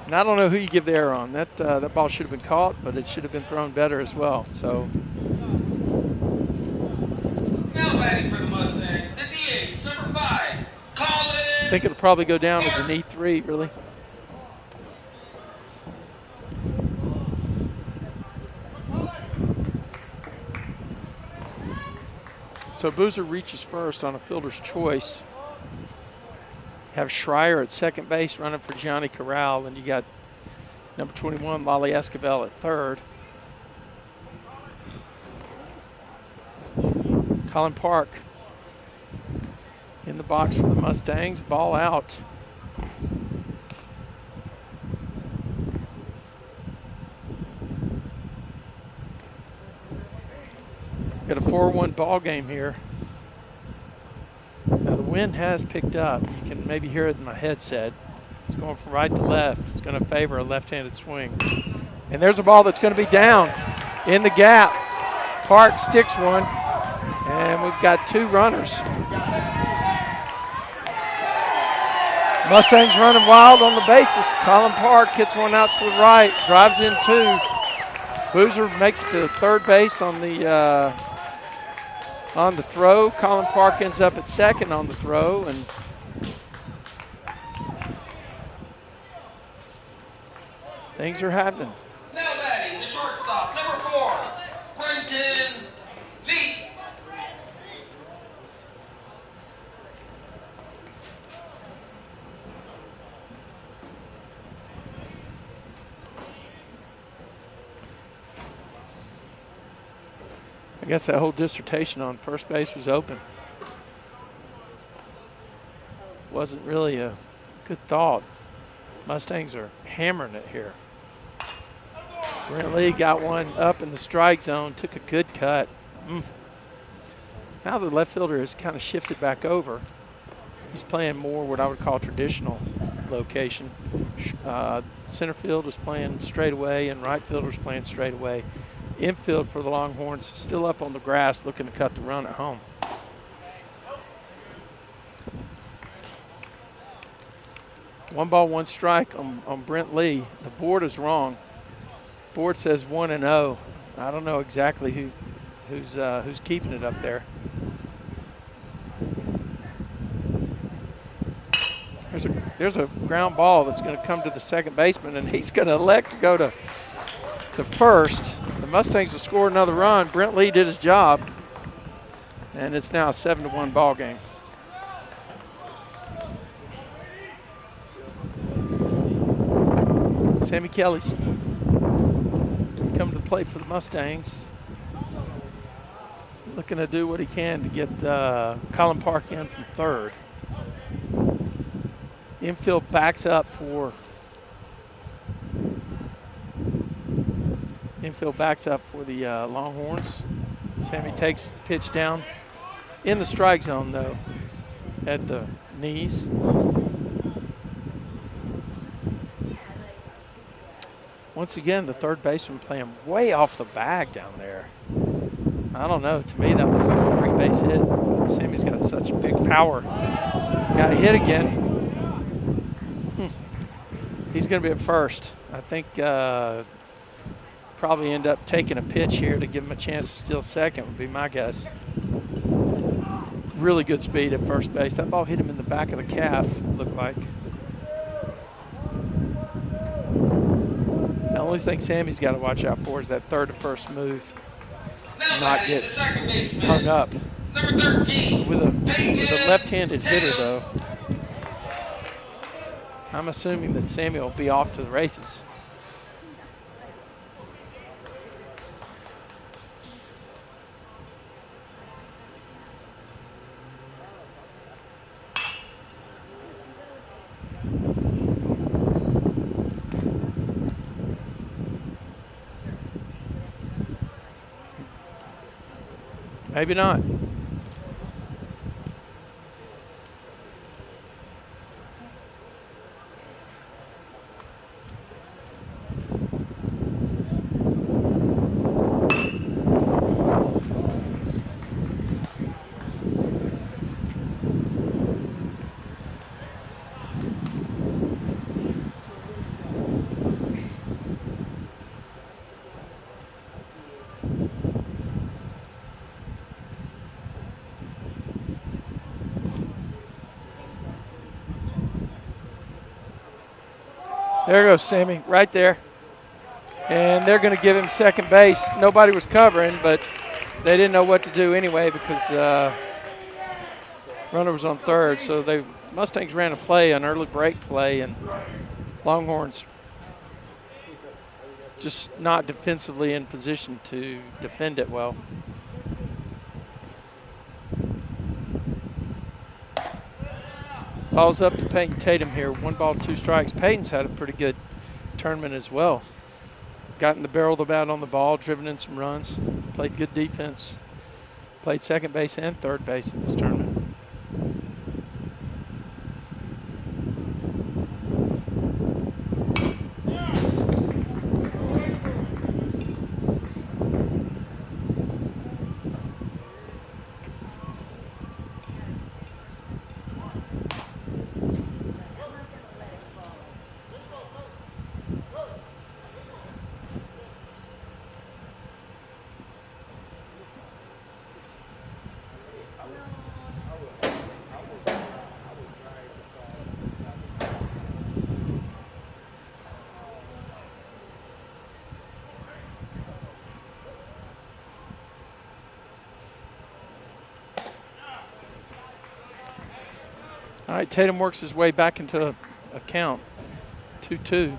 And I don't know who you give the error on. That ball should have been caught, but it should have been thrown better as well. So Now batting for the Mustangs, the DH, number 5, Colin. I think it'll probably go down as an E3, really. So Boozer reaches first on a fielder's choice. Have Schreier at second base running for Gianni Corral, and you got Number 21, Lolly Escobar at third. Colin Park in the box for the Mustangs. Ball out. Got a 4-1 ball game here. Now the wind has picked up. You can maybe hear it in my headset. It's going from right to left. It's going to favor a left-handed swing. And there's a ball that's going to be down in the gap. Park sticks one, and we've got 2 runners. Mustangs running wild on the bases. Colin Park hits one out to the right, drives in 2. Boozer makes it to third base on the throw. Colin Park ends up at second on the throw, and things are happening. Now batting, the shortstop, number 4, Brenton Lee. I guess that whole dissertation on first base was open. Wasn't really a good thought. Mustangs are hammering it here. Brent Lee got one up in the strike zone, took a good cut. Now the left fielder has kind of shifted back over. He's playing more what I would call traditional location. Center field was playing straight away, and right fielder was playing straight away. Infield for the Longhorns still up on the grass looking to cut the run at home. One ball, one strike on Brent Lee. The board is wrong. Board says 1-0. I don't know exactly who's keeping it up there. There's a ground ball that's going to come to the second baseman, and he's going to elect to go to first. The Mustangs will score another run. Brent Lee did his job, and it's now a 7-1 ball game. Sammy Kelly's coming to the plate for the Mustangs. Looking to do what he can to get Colin Park in from third. Infield backs up for the Longhorns. Sammy takes pitch down in the strike zone, though, at the knees. Once again, the third baseman playing way off the bag down there. I don't know. To me, that looks like a free base hit. Sammy's got such big power. Got hit again. He's going to be at first. I think probably end up taking a pitch here to give him a chance to steal second would be my guess. Really good speed at first base. That ball hit him in the back of the calf, looked like. The only thing Sammy's got to watch out for is that third to first move. Not get hung up. Number 13. With a left-handed hitter, though, I'm assuming that Sammy will be off to the races. Maybe not. There goes Sammy, right there. And they're going to give him second base. Nobody was covering, but they didn't know what to do anyway because runner was on third. So Mustangs ran a play, an early break play, and Longhorns just not defensively in position to defend it well. Ball's up to Peyton Tatum here. 1 ball, 2 strikes. Peyton's had a pretty good tournament as well. Got in the barrel of the bat on the ball, driven in some runs, played good defense, played second base and third base in this tournament. All right, Tatum works his way back into a count, 2-2.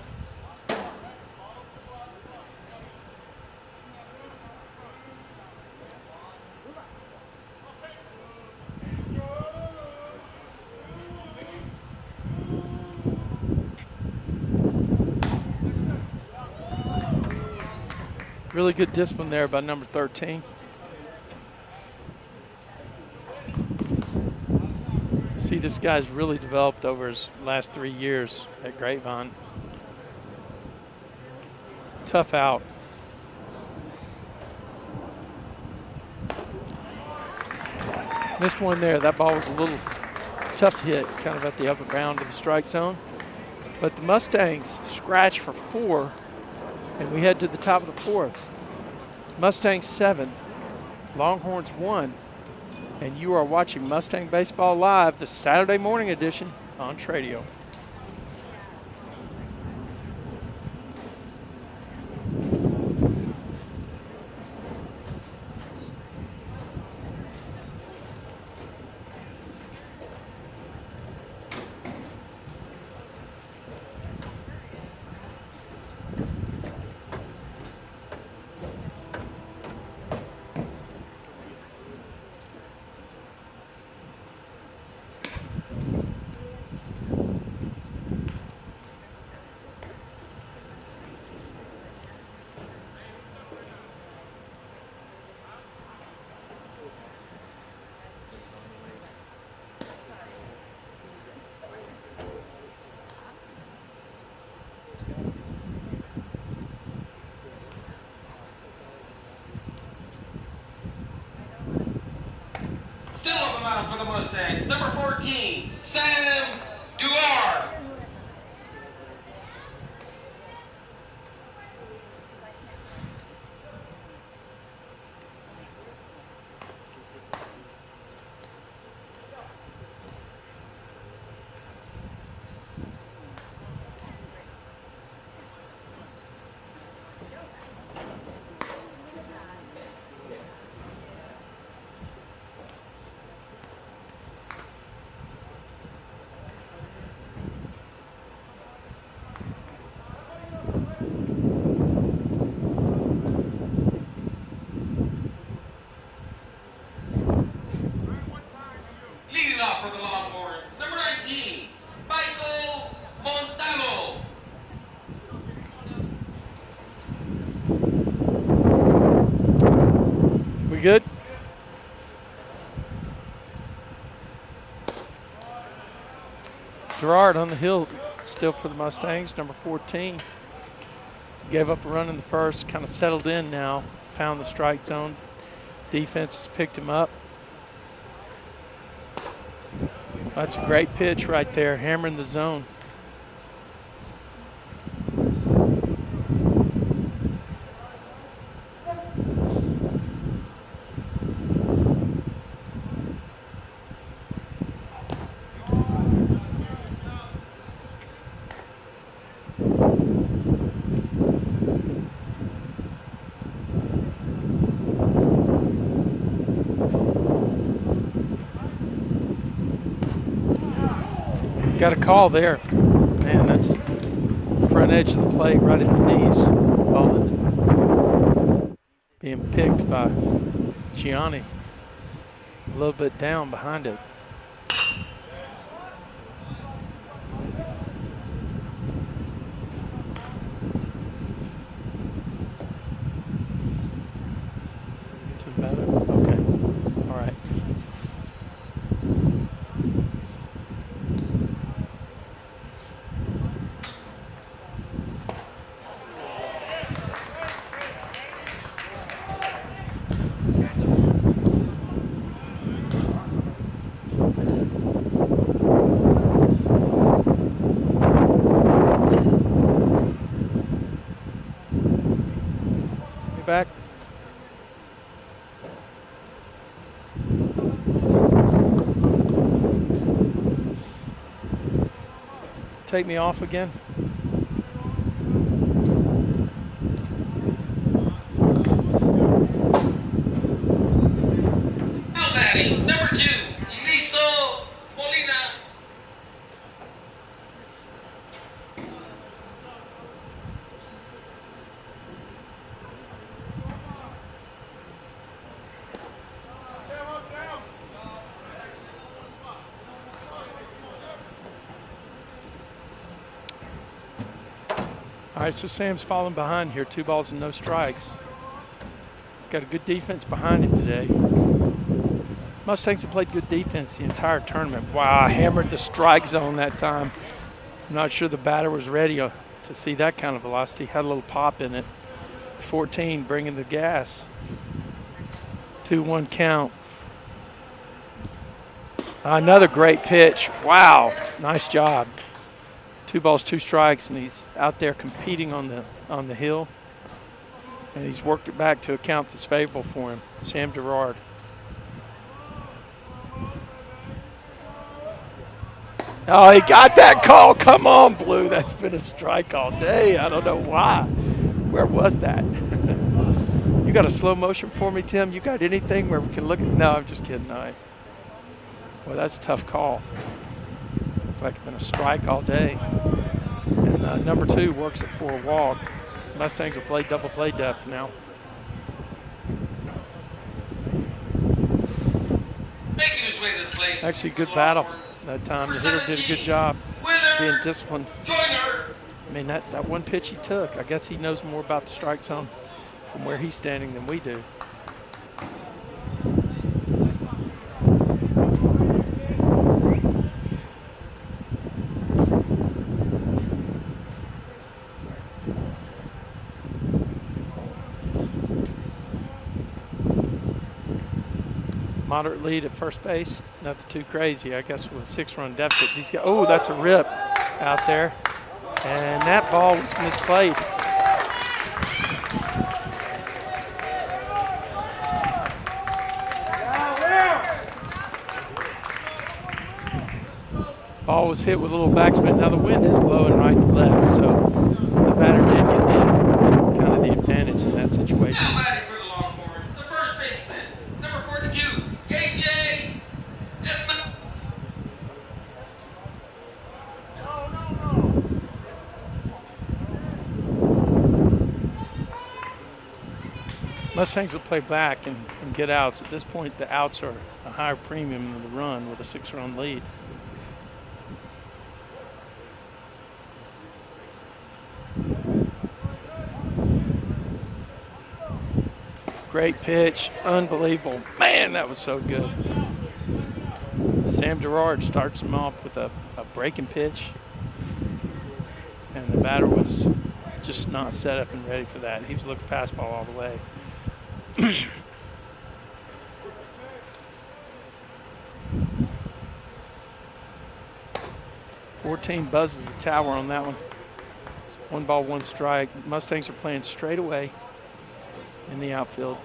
Really good discipline there by number 13. See, this guy's really developed over his last 3 years at Grapevine. Tough out. Missed one there. That ball was a little tough to hit, kind of at the upper bound of the strike zone. But the Mustangs scratch for 4, and we head to the top of the 4th. Mustangs 7, Longhorns 1. And you are watching Mustang Baseball Live, the Saturday morning edition on Tradio. Still on the mound for the Mustangs, number 14, Sam Duar. Leading off for the Longhorns, number 19, Michael Montano. We good? Gerard on the hill still for the Mustangs, number 14. Gave up a run in the first, kind of settled in now, found the strike zone. Defense has picked him up. That's a great pitch right there, hammering the zone. Got a call there. Man, that's front edge of the plate right at the knees. ball that is being picked by Gianni. A little bit down behind it. To the batter? Okay. All right. Back. Take me off again. Now batting, number 2, Listo Molina. All right, so Sam's falling behind here. 2 balls and no strikes. Got a good defense behind him today. Mustangs have played good defense the entire tournament. Wow, I hammered the strike zone that time. I'm not sure the batter was ready to see that kind of velocity. Had a little pop in it. 14 bringing the gas. 2-1 count. Another great pitch. Wow, nice job. 2 balls, 2 strikes, and he's out there competing on the hill. And he's worked it back to a count that's favorable for him. Sam Gerard. Oh, he got that call. Come on, Blue. That's been a strike all day. I don't know why. Where was that? You got a slow motion for me, Tim? You got anything where we can look at? No, I'm just kidding. All right. Well, that's a tough call. Looks like it's been a strike all day. And number 2 works it for a walk. Mustangs will play double play depth now. Making his way to the plate. Actually, good battle that time. The hitter did a good job being disciplined. Joyner. I mean, that one pitch he took, I guess he knows more about the strike zone from where he's standing than we do. Moderate lead at first base, nothing too crazy. I guess with a 6-run deficit. These guys, oh, that's a rip out there. And that ball was misplayed. Ball was hit with a little backspin. Now the wind is blowing right to left, so the batter did get kind of the advantage in that situation. Now batting for the Longhorns, the first baseman, number 42, A.J. Edmund. Mustangs will play back and get outs. At this point, the outs are a higher premium than the run with a 6-run lead. Great pitch, unbelievable. Man, that was so good. Sam Gerard starts him off with a breaking pitch. And the batter was just not set up and ready for that. He was looking fastball all the way. 14 buzzes the tower on that one. It's 1 ball, 1 strike. Mustangs are playing straight away in the outfield.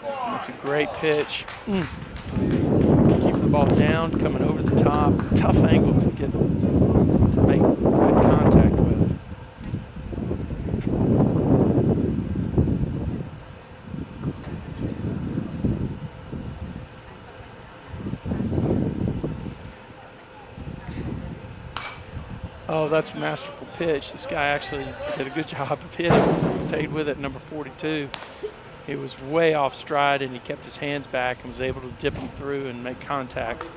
That's a great pitch. Keeping the ball down, coming over the top. Tough angle to make good contact with. Oh, that's a masterful pitch. This guy actually did a good job of hitting. Stayed with it, number 42. He was way off stride, and he kept his hands back and was able to dip them through and make contact.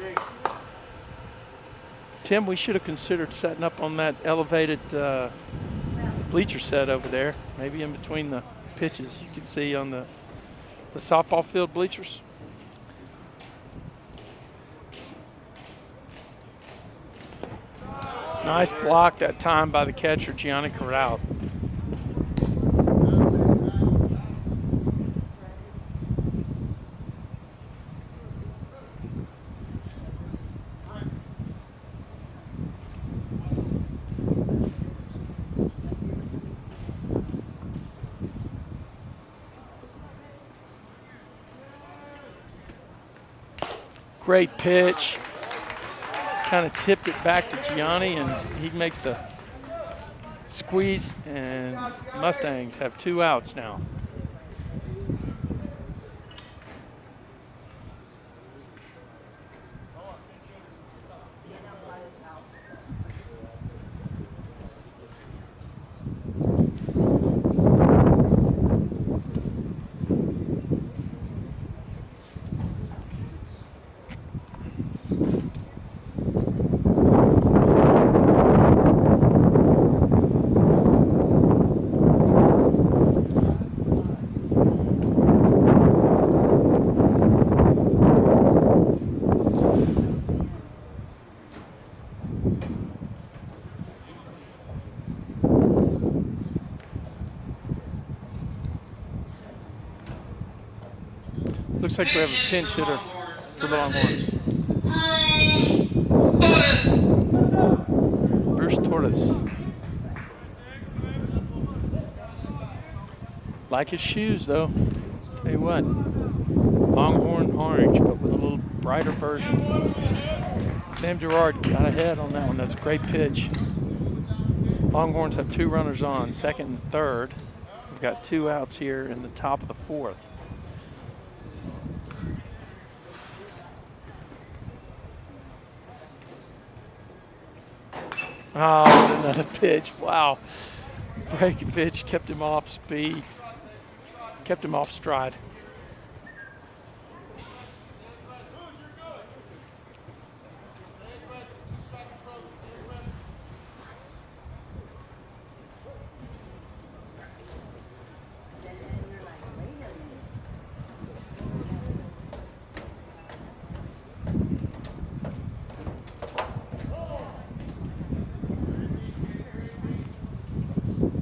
Tim, we should have considered setting up on that elevated bleacher set over there, maybe in between the pitches. You can see on the softball field bleachers. Nice block that time by the catcher, Gianni Corral. Great pitch. Kind of tipped it back to Gianni, and he makes the squeeze, and Mustangs have 2 outs now. Looks like we have a pinch hitter for the Longhorns. Bruce Torres. Like his shoes, though. Tell you what, Longhorn orange, but with a little brighter version. Sam Gerard got ahead on that one. That's a great pitch. Longhorns have 2 runners on, second and third. We've got 2 outs here in the top of the 4th. Oh, another pitch. Wow. Breaking pitch, kept him off speed, kept him off stride.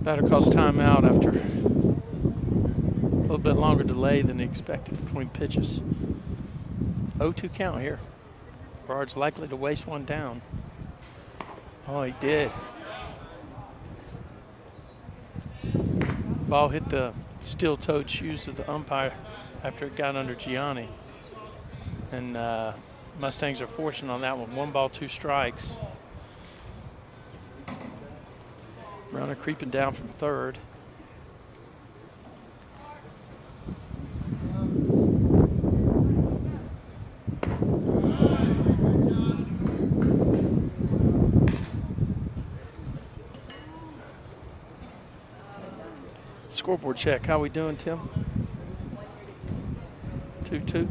Batter calls timeout after a little bit longer delay than expected between pitches. 0-2 count here. Gerard's likely to waste one down. Oh, he did. Ball hit the steel-toed shoes of the umpire after it got under Gianni. And Mustangs are fortunate on that one. 1 ball, 2 strikes. Runner creeping down from third. Scoreboard check. How we doing, Tim? 2-2.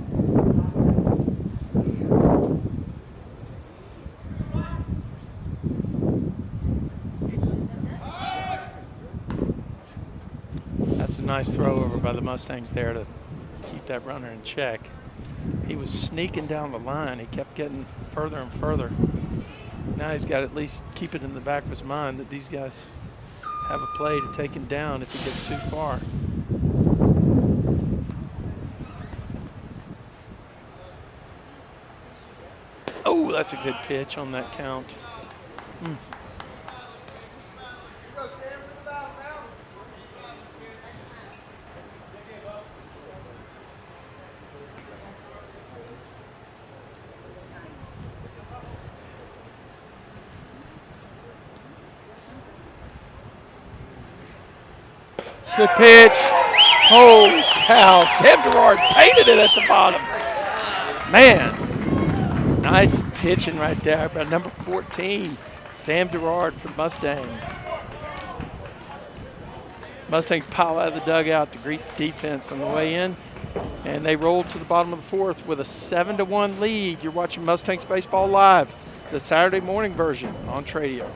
Nice throw over by the Mustangs there to keep that runner in check. He was sneaking down the line. He kept getting further and further. Now he's got to at least keep it in the back of his mind that these guys have a play to take him down if he gets too far. Oh, that's a good pitch on that count. Good pitch. Holy cow. Sam Gerard painted it at the bottom. Man, nice pitching right there by number 14, Sam Gerard for Mustangs. Mustangs pile out of the dugout to greet the defense on the way in, and they roll to the bottom of the fourth with a 7-1 lead. You're watching Mustangs Baseball Live, the Saturday morning version on Tradio.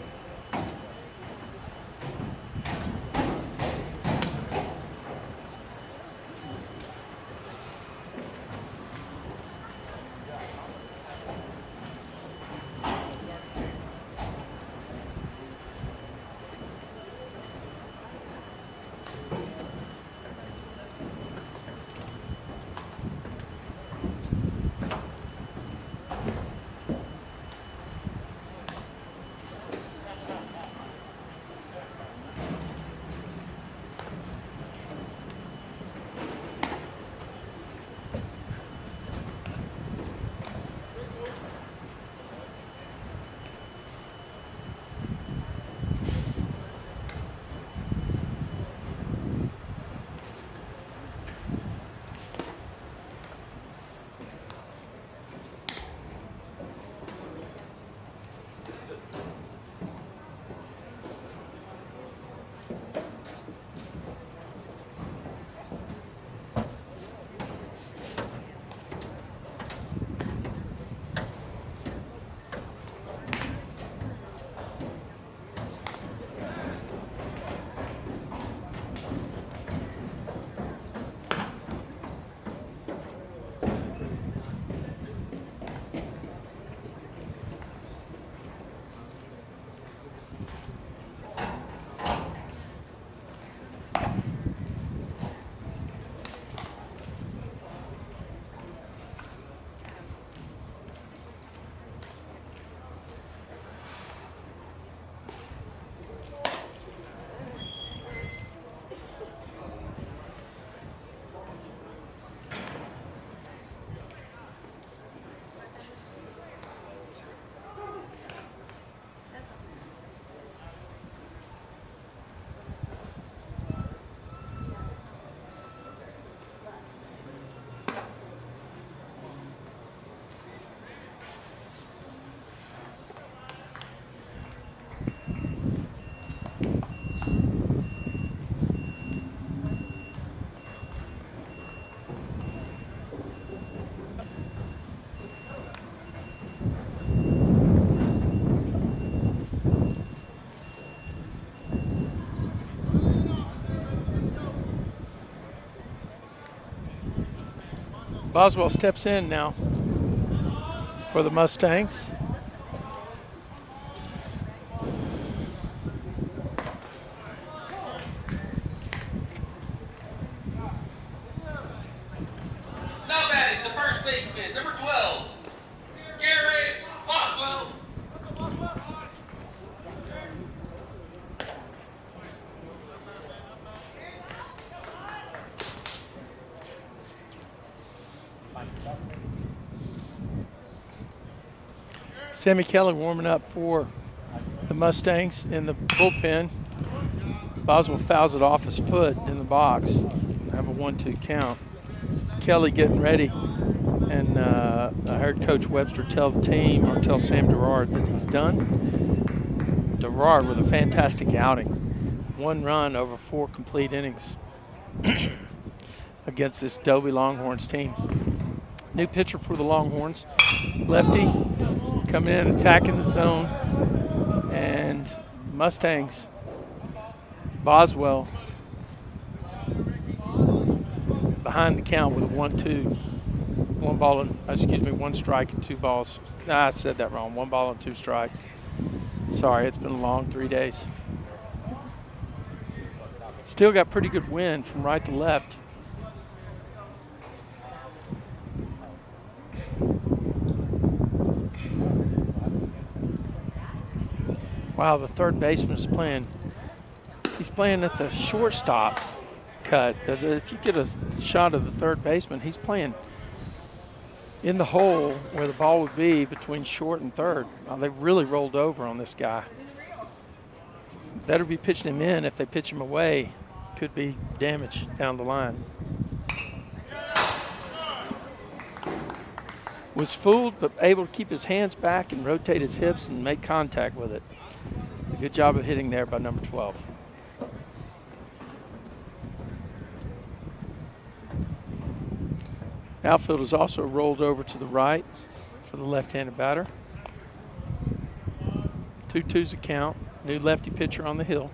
Boswell steps in now for the Mustangs. Now batting, the first baseman, number 12, Garrett Boswell. Sammy Kelly warming up for the Mustangs in the bullpen. Boswell fouls it off his foot in the box. Have a 1-2 count. Kelly getting ready. And I heard Coach Webster tell the team, or tell Sam Gerard, that he's done. Gerard with a fantastic outing. 1 run over 4 complete innings against this Dobie Longhorns team. New pitcher for the Longhorns. Lefty coming in, attacking the zone. And Mustangs, Boswell behind the count with a 1-2. 1 strike and 2 balls. Nah, I said that wrong. 1 ball and 2 strikes. Sorry, it's been a long 3 days. Still got pretty good wind from right to left. Wow, the third baseman is playing. He's playing at the shortstop cut. If you get a shot of the third baseman, he's playing in the hole where the ball would be between short and third. They've really rolled over on this guy. Better be pitching him in. If they pitch him away, could be damage down the line. Was fooled, but able to keep his hands back and rotate his hips and make contact with it. Good job of hitting there by number 12. Outfield is also rolled over to the right for the left-handed batter. 2-2's a count. New lefty pitcher on the hill.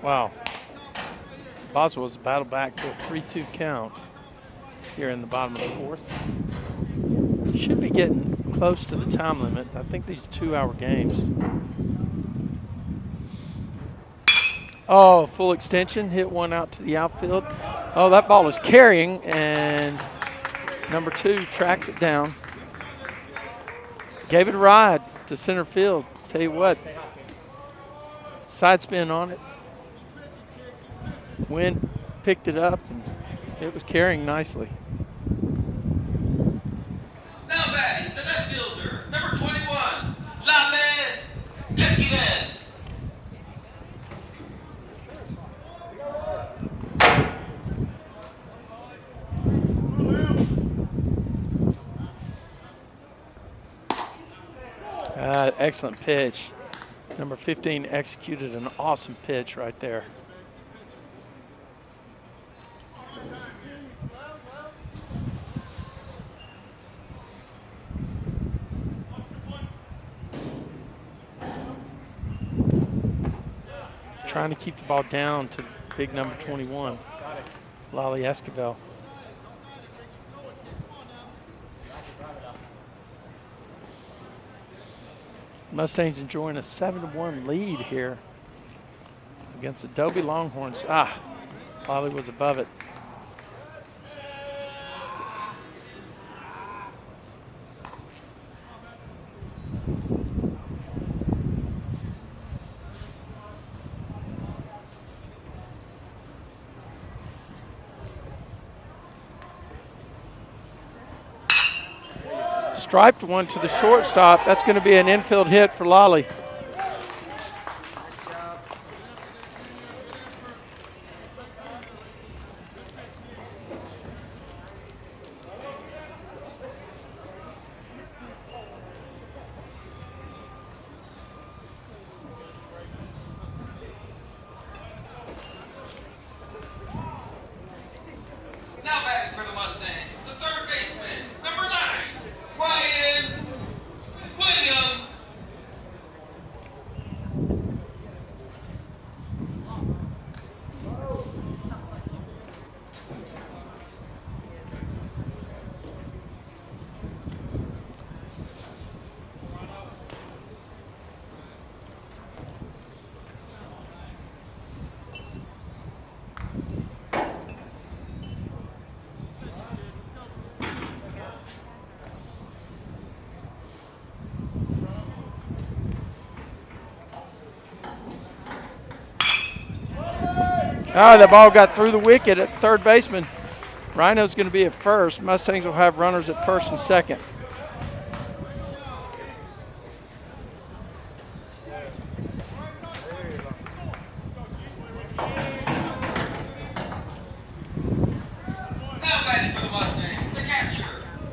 Wow. Boswell's battled back to a 3-2 count here in the bottom of the fourth. Should be getting close to the time limit. I think these 2-hour games. Oh, full extension. Hit one out to the outfield. Oh, that ball is carrying, and number 2 tracks it down. Gave it a ride to center field. Tell you what, side spin on it. Wind picked it up, and it was carrying nicely. Now batting, the left fielder, number 21, Laredo. Excellent pitch. Number 15 executed an awesome pitch right there. Trying to keep the ball down to big number 21, Lolly Esquivel. Mustangs enjoying a 7-1 lead here against the Dobie Longhorns. Lolly was above it. Striped one to the shortstop. That's going to be an infield hit for Lolly. Now batting for the Mustangs, the third baseman, number 9, Ryan Williams. The ball got through the wicket at third baseman. Rhino's going to be at first. Mustangs will have runners at first and second. Now batting for the Mustangs, the catcher,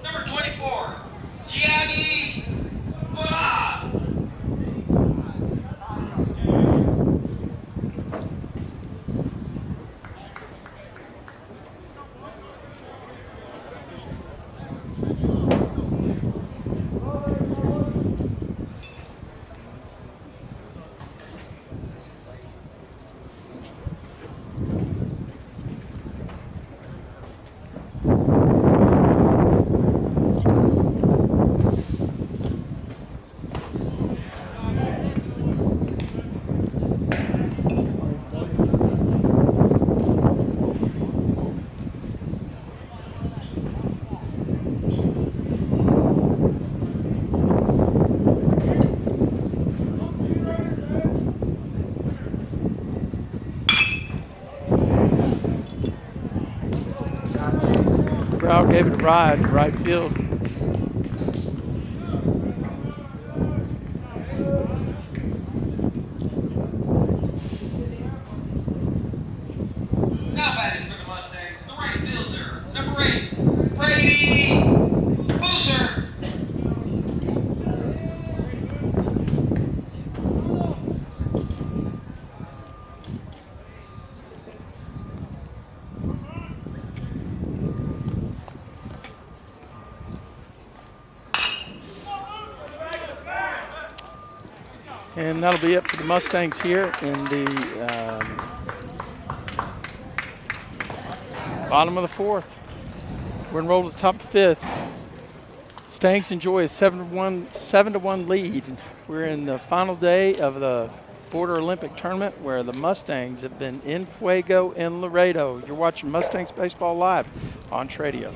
number 24, Gianni Bola. Brow gave it a ride, right field. Now batting for the Mustangs, the right fielder, number 8, Brady Boozer. And that'll be it for the Mustangs here in the bottom of the 4th. We're enrolled at the top of the 5th. Stangs enjoy a 7-1 lead. We're in the final day of the Border Olympic Tournament where the Mustangs have been in Fuego in Laredo. You're watching Mustangs Baseball Live on Tradio.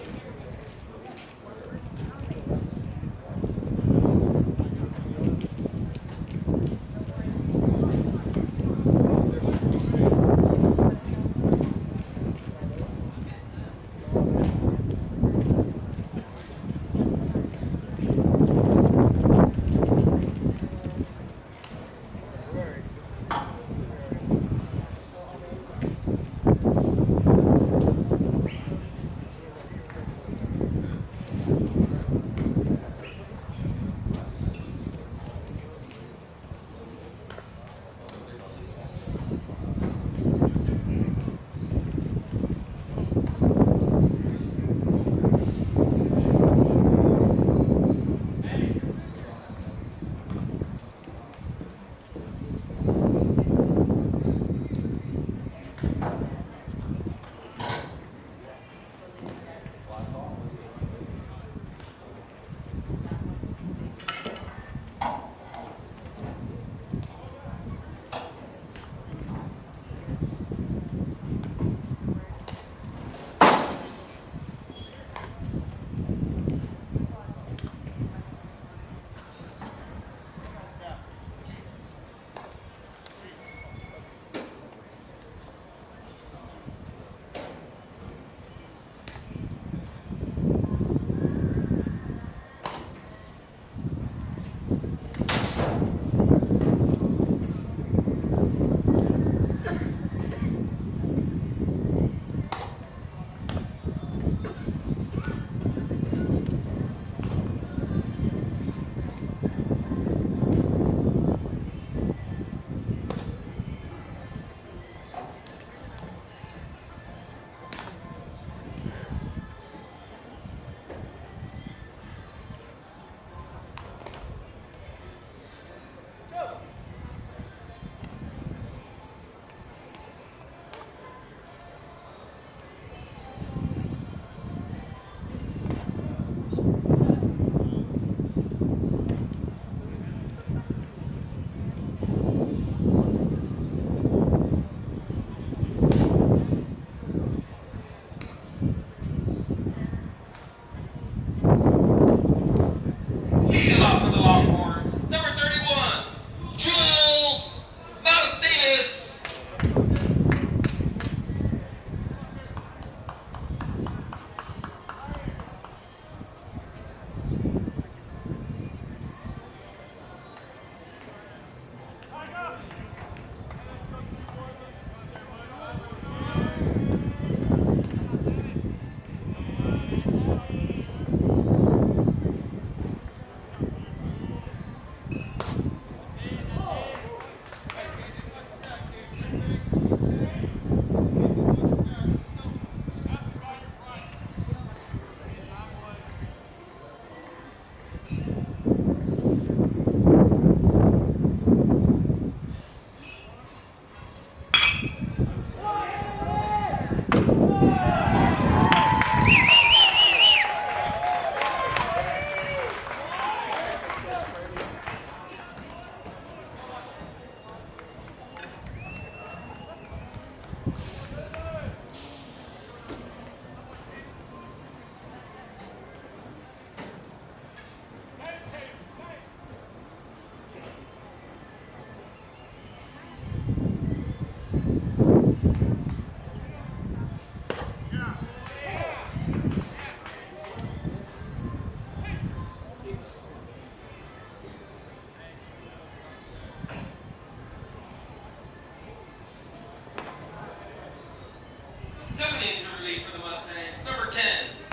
ready for the Mustangs. Number 10,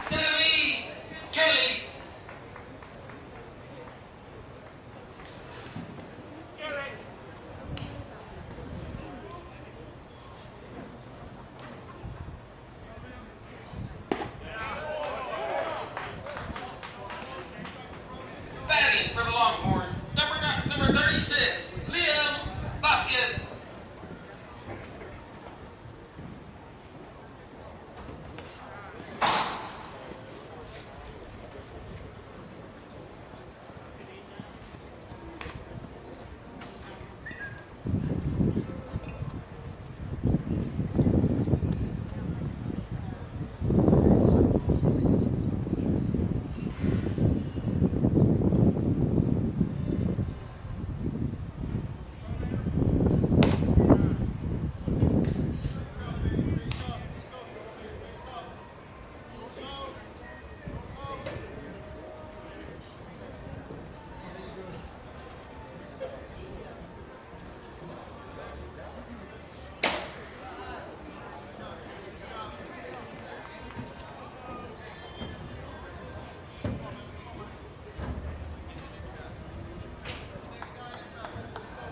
Sammy Kelly. Batting for the Longhorns, number 36, Liam Basket.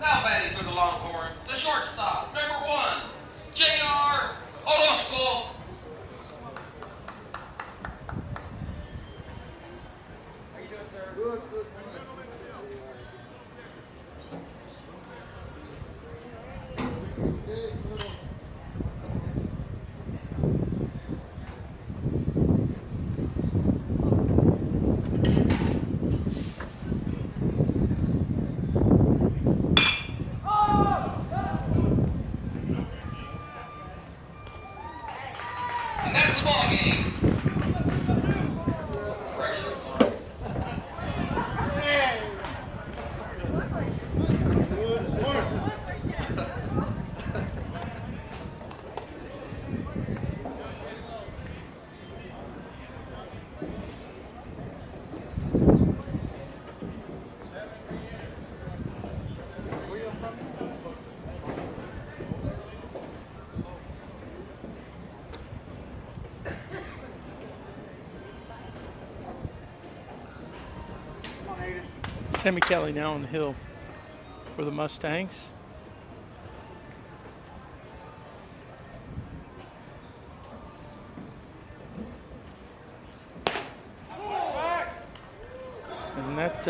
Now batting for the Longhorns, the shortstop, number 1, J.R. Orozco. Good, good. And that's the ball game. Correction, sorry. Sammy Kelly now on the hill for the Mustangs. And that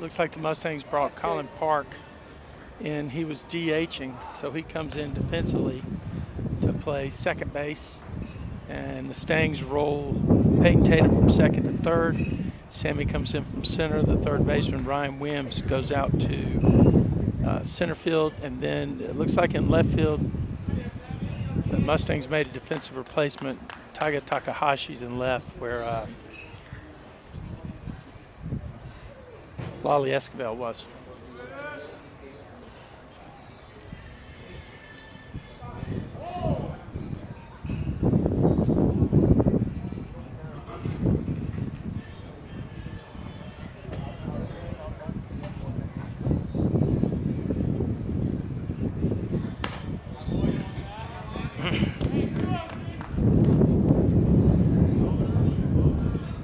looks like the Mustangs brought Colin Park in. He was DHing, so he comes in defensively to play second base. And the Stangs roll Peyton Tatum from second to third. Sammy comes in from center. The third baseman, Ryan Wims, goes out to center field. And then it looks like in left field, the Mustangs made a defensive replacement. Taiga Takahashi's in left, where Lolly Escobar was.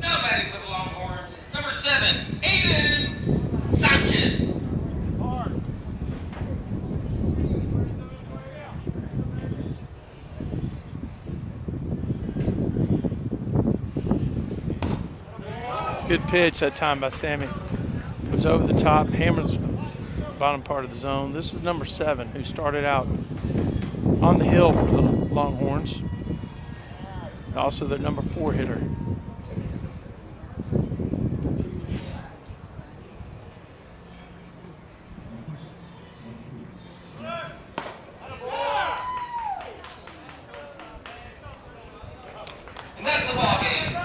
Now batting for the Longhorns, number 7, Aiden Sanchez. It's a good pitch that time by Sammy. Comes over the top, hammers the bottom part of the zone. This is number 7, who started out on the hill for the Longhorns. Also their number 4 hitter. And that's the ball game.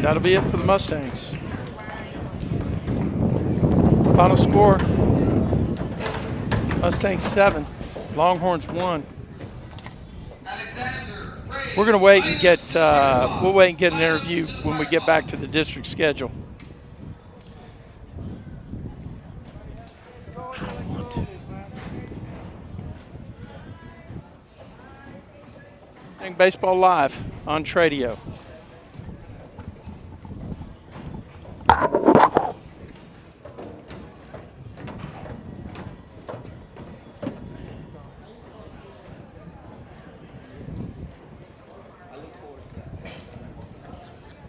That'll be it for the Mustangs. Final score, Mustangs 7, Longhorns 1. Alexander Ray. We're going to wait and get we'll wait and get an interview when we get back to the district schedule. Baseball Live on Tradio.